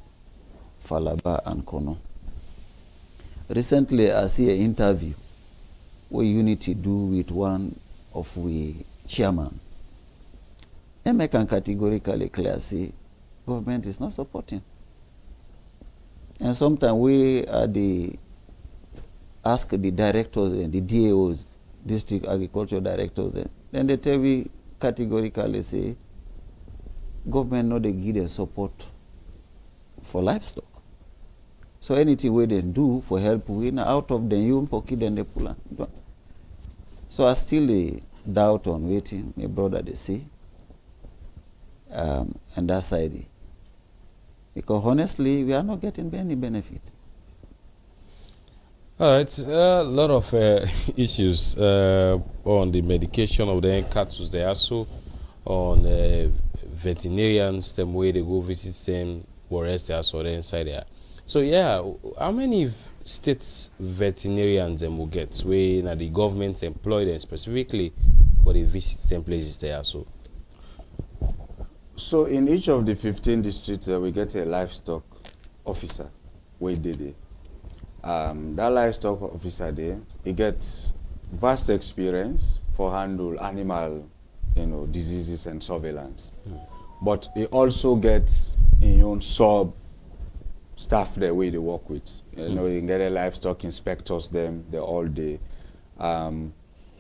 Speaker 10: Falaba, and Kono. Recently, I see an interview where Unity do with one of we chairman. And I can categorically clear say government is not supporting. And sometimes we ask the directors and the DAOs, district agricultural directors, then they tell me categorically say government not they give them support for livestock. So anything we then do for help, we out of the human pocket and they pull on. So I still doubt on waiting, my brother they say, and that side. Because honestly, we are not getting any benefit.
Speaker 5: All right, a lot of issues on the medication of the cattle. They also on veterinarians, them way they go visit them, whereas they are so inside there. So yeah, how many states veterinarians them will get where the government employ them specifically for the visits and places there so?
Speaker 11: So in each of the 15 districts, we get a livestock officer where they did. That livestock officer there, he gets vast experience for handle animal, diseases and surveillance. But he also gets his own sub staff there where they work with. You can get a livestock inspectors them the all day.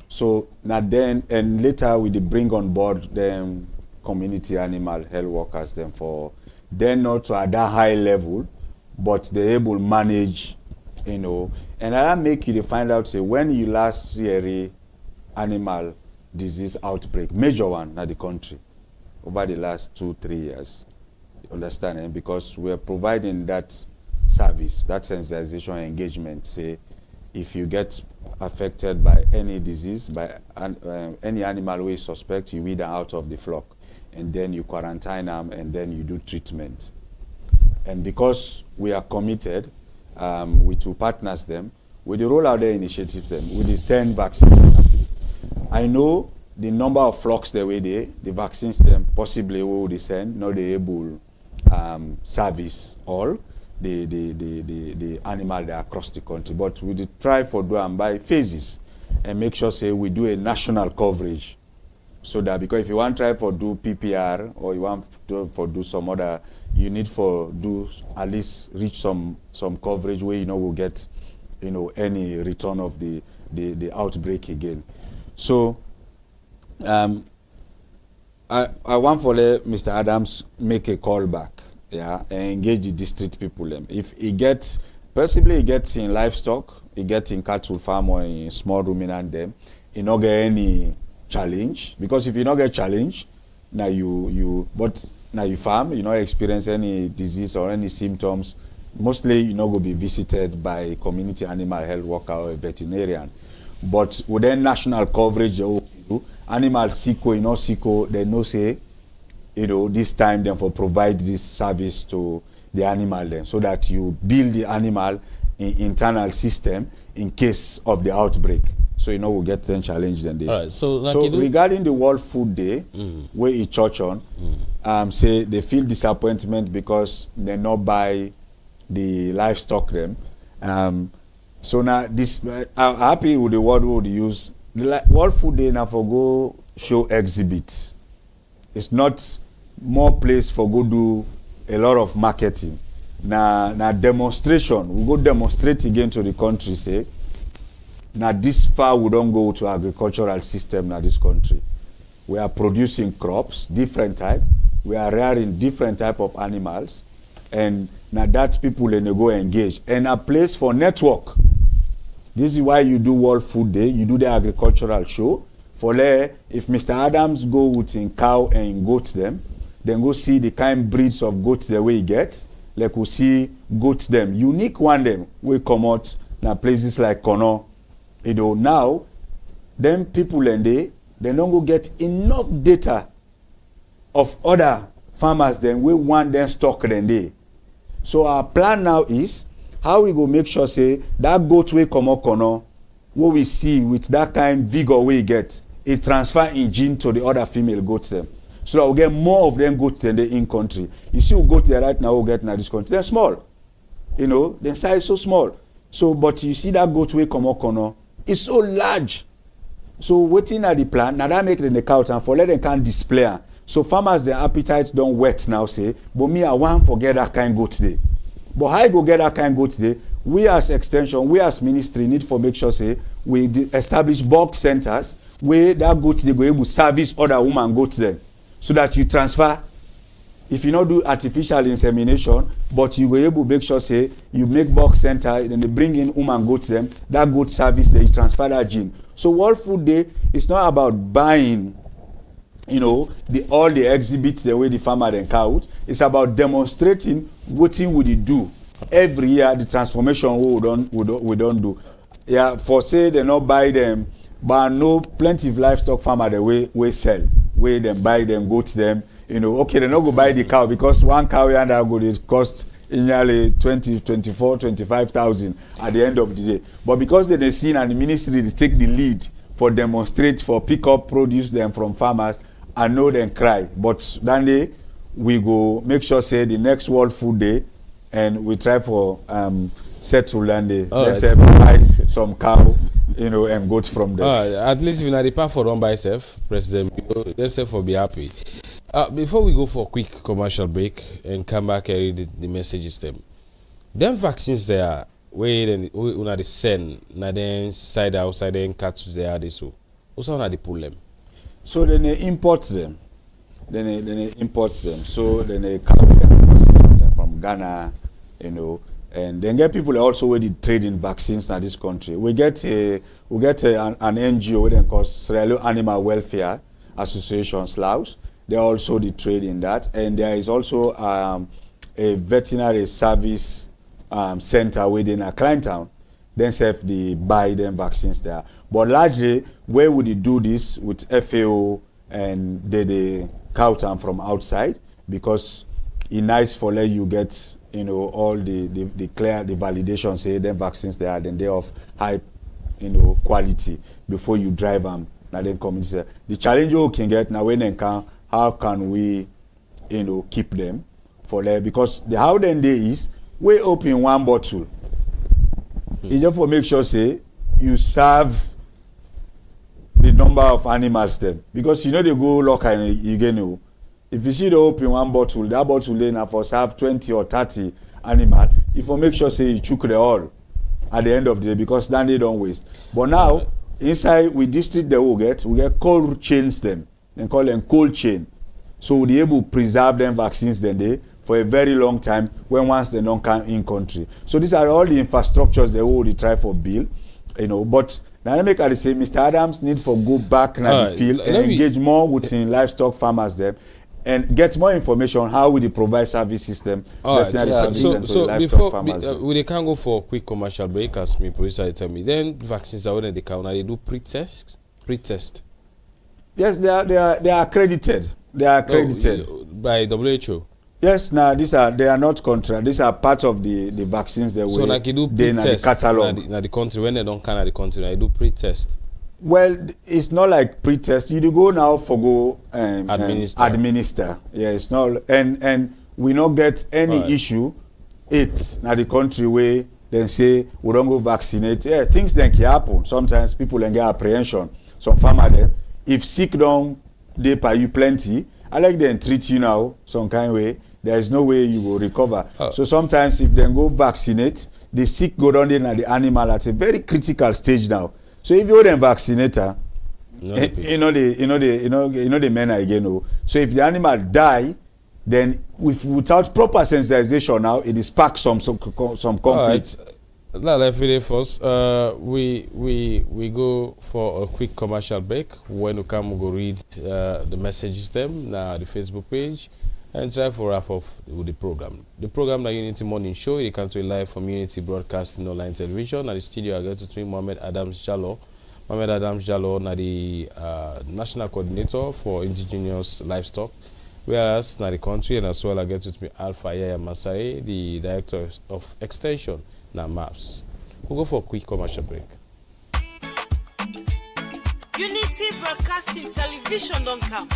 Speaker 11: So now then, and later we bring on board them community animal health workers them for then not to at that high level, but they're able to manage, and that make you find out say when you last see a animal disease outbreak, major one in the country over the last 2-3 years. You understand? Because we're providing that service, that sensitization engagement, say if you get affected by any disease, by any animal we suspect, you weed them out of the flock. And then you quarantine them, and then you do treatment. And because we are committed, we to partners them, we roll out their initiatives them, we send vaccines. I know the number of flocks the way the vaccines them possibly we will send, not the able service all the animal there across the country. But we try for do and by phases and make sure say we do a national coverage. So that because if you want to try for do PPR or you want to for do some other, you need for do at least reach some coverage where we'll get any return of the outbreak again. So I want for let Mr. Adams make a call back, and engage the district people. If he gets possibly he gets in livestock, he gets in cattle farm or in small ruminant them, he not get any challenge, because if you not get challenge, now you farm, you not experience any disease or any symptoms, mostly you not go be visited by a community animal health worker or a veterinarian. But within national coverage, animal sicko, sicko, they know say, this time then for provide this service to the animal then, so that you build the animal in internal system in case of the outbreak. So we'll get them challenge then day.
Speaker 5: All right. So
Speaker 11: regarding the World Food Day, where he church on, say they feel disappointment because they not buy the livestock them. So now this I'm happy with the word we would use. The World Food Day now for go show exhibits. It's not more place for go do a lot of marketing. Now demonstration. We go demonstrate again to the country, say, now this far we don't go to agricultural system in this country. We are producing crops, different type. We are rearing different type of animals. And now that people they go engage. And a place for network. This is why you do World Food Day, you do the agricultural show. For there, if Mr. Adams go with in cow and goat them, then go see the kind breeds of goats the way he gets. Like we see goats them, unique one them, we come out now places like Kono. Now, them people and they don't go get enough data of other farmers then we want them stock then they. So our plan now is how we go make sure say that goat we come out Kono, what we see with that kind vigor we get, it transfer in gene to the other female goats them. So that we'll get more of them goats than the in country. You see, we go there right now, we'll get in this country. They're small. The size so small. So, but you see that goat way come out, it's so large. So, waiting at the plan, now that make them the cow and for let them can display. So, farmers, their appetite don't wet now, say, but me, I want to forget that kind goat today. But how you go get that kind goat today? We as extension, we as ministry need for make sure, say, we establish bulk centers where that goat they go able to service other woman goats then. So that you transfer, if you not do artificial insemination, but you go able to make sure say you make bulk center, then they bring in woman goats them, that goat service, they transfer that gene. So World Food Day is not about buying, all the exhibits the way the farmer then count. It's about demonstrating what would you do every year, the transformation we don't do. Yeah, for say they not buy them, but no plenty of livestock farmer the way we sell. Where them buy them, goats them, okay, they not go buy the cow because one cow and that good it cost nearly 20, 24, 25,000 at the end of the day. But because they seen and the ministry they take the lead for demonstrate, for pick up produce them from farmers and know them cry. But then day we go make sure say the next World Food Day and we try for settle and they let's say buy some cow. And goats from them.
Speaker 5: At least if you not the path for run by self, President, let's say for be happy. Before we go for a quick commercial break and come back and read the messages them vaccines there where una the send na then side outside then catch there they so also na the pull them.
Speaker 11: So then they import them. Then they import them. So then they come them from Ghana, and then get people also where they trade in vaccines in this country. We get an NGO then called Sierra Leone Animal Welfare Association (SLAUS). They also the trade in that, and there is also a veterinary service center within a client town. Then they buy them vaccines there. But largely, where would you do this with FAO and they count them from outside because it's nice for let you get all the clear the validation say them vaccines they are then they of high quality before you drive them now then come inside. The challenge you can get now when they can how can we keep them for there because the how then they is we open one bottle. It's just for make sure say you serve the number of animals them because they go local and you if you see the open one bottle, that bottle then for serve 20 or 30 animal, if you make sure say you choke the all at the end of the day because then they don't waste. But now inside we district we get cold chains them and call them cold chain. So we'll be able to preserve them vaccines then they for a very long time when once they don't come in country. So these are all the infrastructures they will try for build, but now make I say Mr. Adams need for go back in the field and engage more with livestock farmers there. And get more information on how we provide service system.
Speaker 5: So before we can go for a quick commercial break, as me producer tell me. Then vaccines are when they count. They do pre-test.
Speaker 11: Yes, they are accredited. They are accredited
Speaker 5: by WHO.
Speaker 11: Yes, now they are not contract. These are part of the vaccines that we
Speaker 5: do pre-test
Speaker 11: the catalog.
Speaker 5: Now the country when they don't count the country, they do pre-test.
Speaker 11: Well, it's not like pre-test. You do go now for go administer. Yeah, it's not, and we not get any issue. It's now the country where they say we don't go vaccinate. Yeah, things then can happen. Sometimes people then get apprehension. Some farmer them, if sick down, they pay you plenty. I like them treat you now some kind of way. There is no way you will recover. So sometimes if they go vaccinate, the sick go down there and the animal at a very critical stage now. So if you're a vaccinator, you know the men again. Oh. So if the animal die, then without proper sensitization now, it is spark some conflict.
Speaker 5: First, we go for a quick commercial break. When we come, we go read the messages them na the Facebook page and try for wrap up with the program. The program na Unity Morning Show. It comes to live from Unity Broadcasting Online Television. At the studio, I get to twin Mohammed Adams Jallo. Mohammed Adams Jallo na the National Coordinator for Indigenous Livestock. Whereas na the country and as well I get to me Alpha Yaya Masai, the Director of Extension na MAPS. We'll go for a quick commercial break.
Speaker 9: Unity Broadcasting Television don't come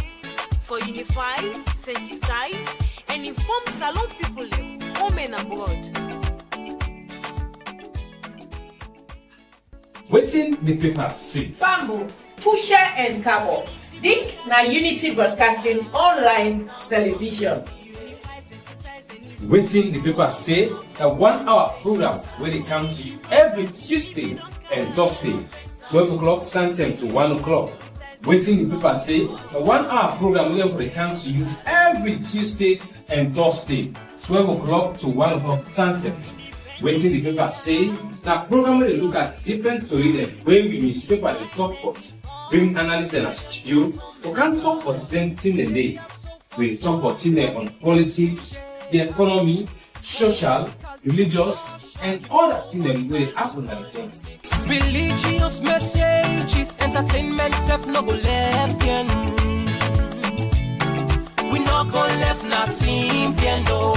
Speaker 9: for unify, sensitize, and inform Salon people home and abroad.
Speaker 12: Waiting the paper see.
Speaker 2: Bamboo, Pusher and Cabo. This na Unity Broadcasting Online Television.
Speaker 12: Waiting the paper say a 1 hour program where they come to you every Tuesday and Thursday, 12 o'clock Central to 1 o'clock. Waiting the paper say a 1 hour program where they come to you every Tuesdays and Thursday, 12 o'clock to 1 o'clock Central. Waiting the paper say that program where they look at different stories when we newspaper they talk about, bring analysts in a studio, we can talk about them in the day. We talk about on politics, the economy, social, religious, and other things that will happen at the time.
Speaker 4: Religious messages, entertainment, self no go left, we not go left nothing, no.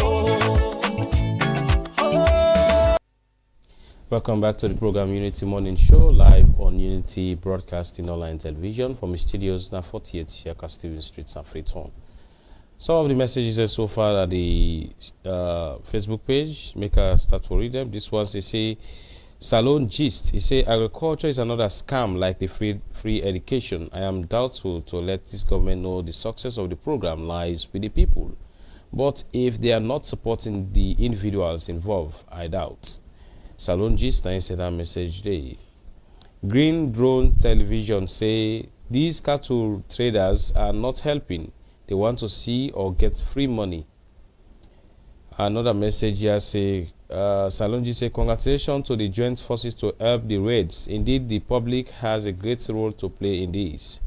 Speaker 5: Welcome back to the program Unity Morning Show, live on Unity Broadcasting Online Television from the studios na 48 Shaka Steven Street, San Freetown. Some of the messages so far at the Facebook page, make a start to read them. This one, they say, Salon Gist. He say, agriculture is another scam like the free education. I am doubtful to let this government know the success of the program lies with the people. But if they are not supporting the individuals involved, I doubt. Salon Gist, I said that message day. Green Drone Television say, these cattle traders are not helping. They want to see or get free money. Another message here say, Salonji say, congratulations to the joint forces to help the raids. Indeed, the public has a great role to play in this.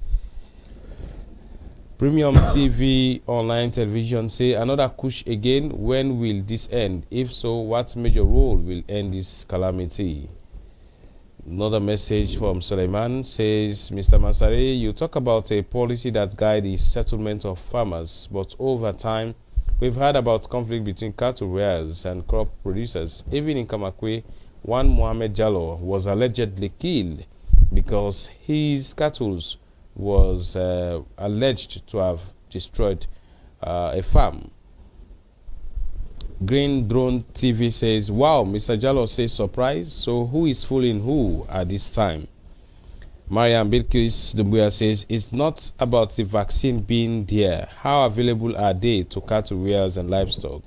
Speaker 5: Premium TV Online Television say, another push again. When will this end? If so, what major role will end this calamity? Another message from Suleiman says, Mr. Masari, you talk about a policy that guides the settlement of farmers, but over time, we've heard about conflict between cattle rearers and crop producers. Even in Kamakwe, one Mohammed Jallo was allegedly killed because his cattle was alleged to have destroyed a farm. Green Drone TV says, wow, Mr. Jallo says surprise. So who is fooling who at this time? Mariam Bilkis Dumbuya says, it's not about the vaccine being there. How available are they to cattle rearers and livestock?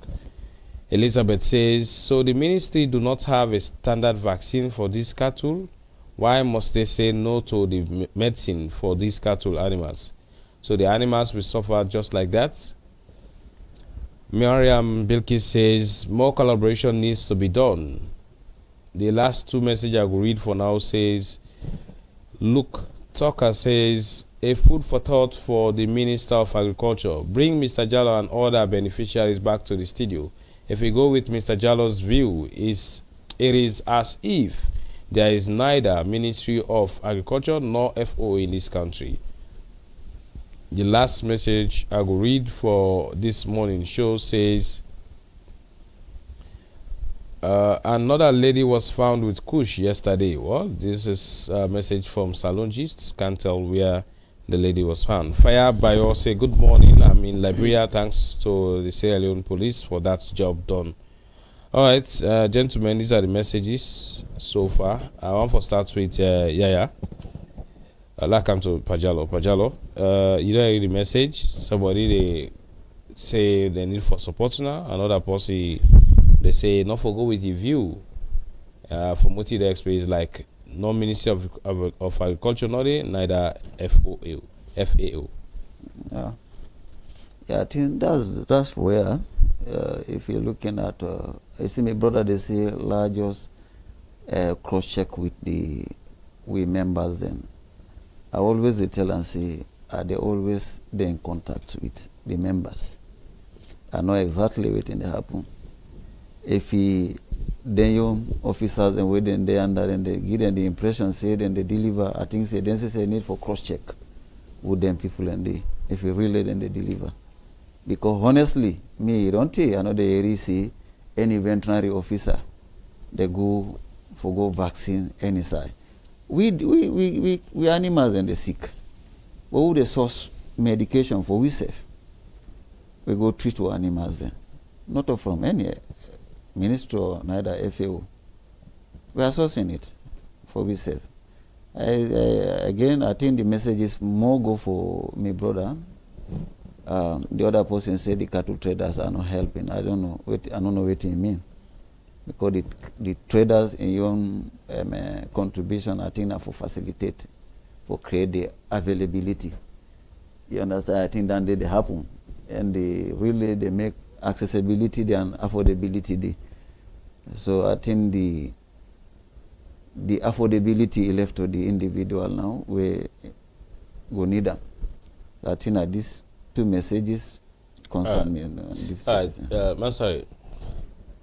Speaker 5: Elizabeth says, so the ministry do not have a standard vaccine for these cattle? Why must they say no to the medicine for these cattle animals? So the animals will suffer just like that? Mariam Bilkis says, more collaboration needs to be done. The last two messages I will read for now says, Luke Tucker says, a food for thought for the Minister of Agriculture. Bring Mr. Jallo and other beneficiaries back to the studio. If we go with Mr. Jallo's view, it is as if there is neither Ministry of Agriculture nor FO in this country. The last message I will read for this morning show says, Another lady was found with kush yesterday. Well, this is a message from Salongists. Can't tell where the lady was found. Fire Bayo say, good morning. I'm in Liberia. Thanks to the Sierra Leone police for that job done. All right, gentlemen, these are the messages so far. I want to start with Yaya. I'll come to Pajalo. Pajalo, you don't hear the message. Somebody, they say they need for support now. Another person, they say not for go with the view. From what they explain is like no Ministry of Agriculture, neither FAO.
Speaker 10: Yeah, I think that's where if you're looking at, I see my brother, they say largest cross check with we members. Then I always tell and say, are they always in contact with the members? I know exactly what they happen. If then young officers and waiting they under and they give them the impression, say then they deliver. I think say then say need for cross check with them people and they if you really then they deliver. Because honestly, me don't think I know they see any veterinary officer they go vaccine any side. We animals and they sick. But who they source medication for we safe? We go treat our animals then. Not from any ministry or neither FAO. We are sourcing it for we safe. Again, I think the message is more go for my brother. The other person said the cattle traders are not helping. I don't know what it mean. Because the traders in your contribution, I think, are for facilitate, for create the availability. You understand? I think that they happen. And they make accessibility and affordability. So I think the affordability left to the individual now, we go need them. So I think that these two messages concern me. This
Speaker 5: I'm sorry.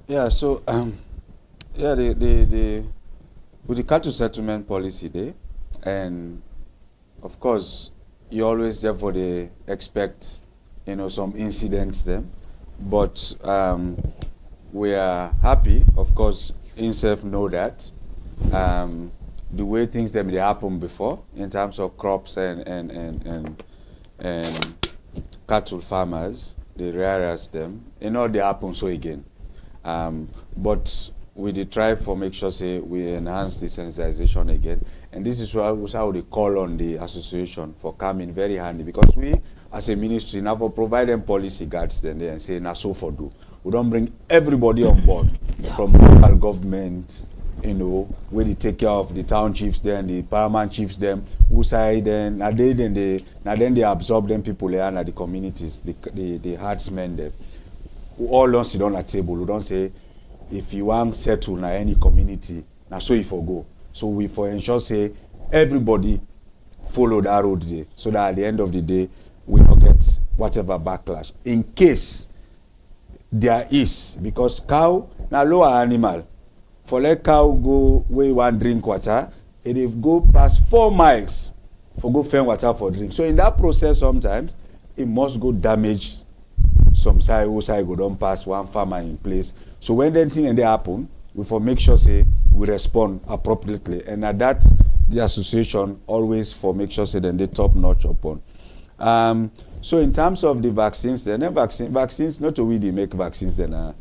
Speaker 11: Yeah, so the with the cattle settlement policy there, and of course you always therefore they expect some incidents there, but we are happy, of course. INSEF know that the way things they happen before in terms of crops and cattle farmers, they rearrange them. They happen so again. But we did try for make sure say we enhance the sensitization again, and this is how they call on the association for coming very handy, because we as a ministry now for provide them policy guides then and say na so for do. We don't bring everybody on board from local government, where they take care of the town chiefs then, the paramount chiefs them, who side then, then they absorb them people there and the communities, the herdsmen them. We all don't sit on a table. We don't say if you want settle na any community, na so you for go. So we for ensure say everybody follow that road there, so that at the end of the day we don't get whatever backlash. In case there is, because cow na lower animal. For let cow go where you want drink water, it go past 4 miles for go find water for drink. So in that process sometimes it must go damage some side go don't pass one farmer in place. So when that thing and they happen, we for make sure say we respond appropriately, and at that the association always for make sure say then they top notch upon. So in terms of the vaccines, then vaccines not only they make vaccines then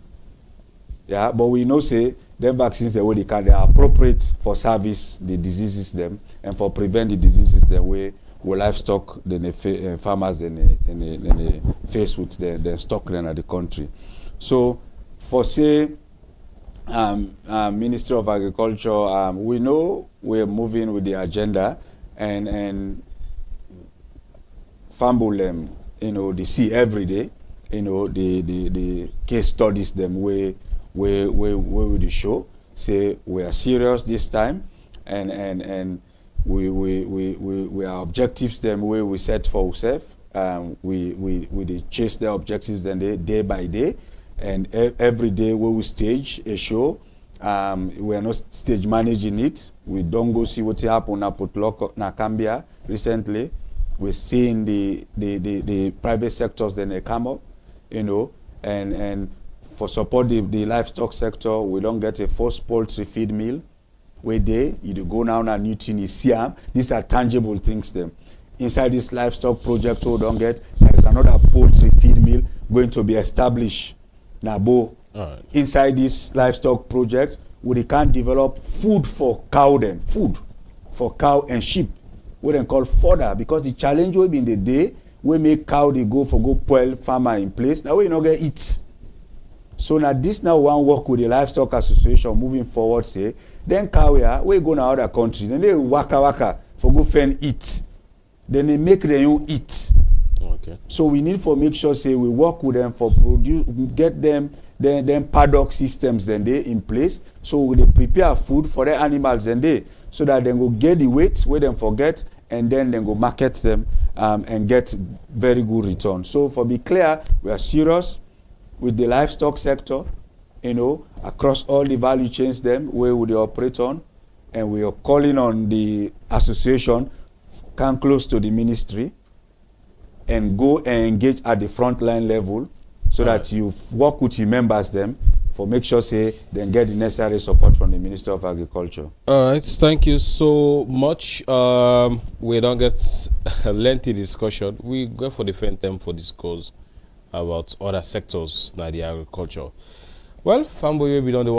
Speaker 11: but we know say the vaccines the way they are appropriate for service the diseases them and for prevent the diseases the way livestock the farmers they face with the stock then at the country. So for say Ministry of Agriculture, we know we're moving with the agenda and fumble them, they see every day, the case studies them where we show say we are serious this time and we our objectives them where we set for ourselves. We chase their objectives then day by day, and every day where we stage a show, we are not stage managing it. We don't go see what happened at Potlock na Cambia recently. We're seeing the private sectors then they come up, and for support the livestock sector, we don't get a first poultry feed mill. Where you go now and Newton is Siam. These are tangible things them. Inside this livestock project, we don't get, there's another poultry feed mill going to be established. Nabo.
Speaker 5: Right.
Speaker 11: Inside this livestock project, we can develop food for cow then, food for cow and sheep. We then call fodder, because the challenge will be in the day, we make cow they go spoil farmer in place. Now we not get eat. So now this now one work with the livestock association moving forward, say, then cow here, we go now other country, then they waka for go fend eat. Then they make their own eat.
Speaker 5: Okay.
Speaker 11: So we need for make sure say we work with them for produce, get them paddock systems then they in place. So they prepare food for their animals then they, so that they go get the weight where them forget, and then they go market them and get very good return. So for be clear, we are serious with the livestock sector, across all the value chains them where we operate on, and we are calling on the association come close to the ministry and go and engage at the frontline level, so that you work with your members them for make sure say they get the necessary support from the Minister of Agriculture.
Speaker 5: All right, thank you so much. We don't get a lengthy discussion. We go for the first time for discourse about other sectors, not the agriculture. Well, Fambo, we be on the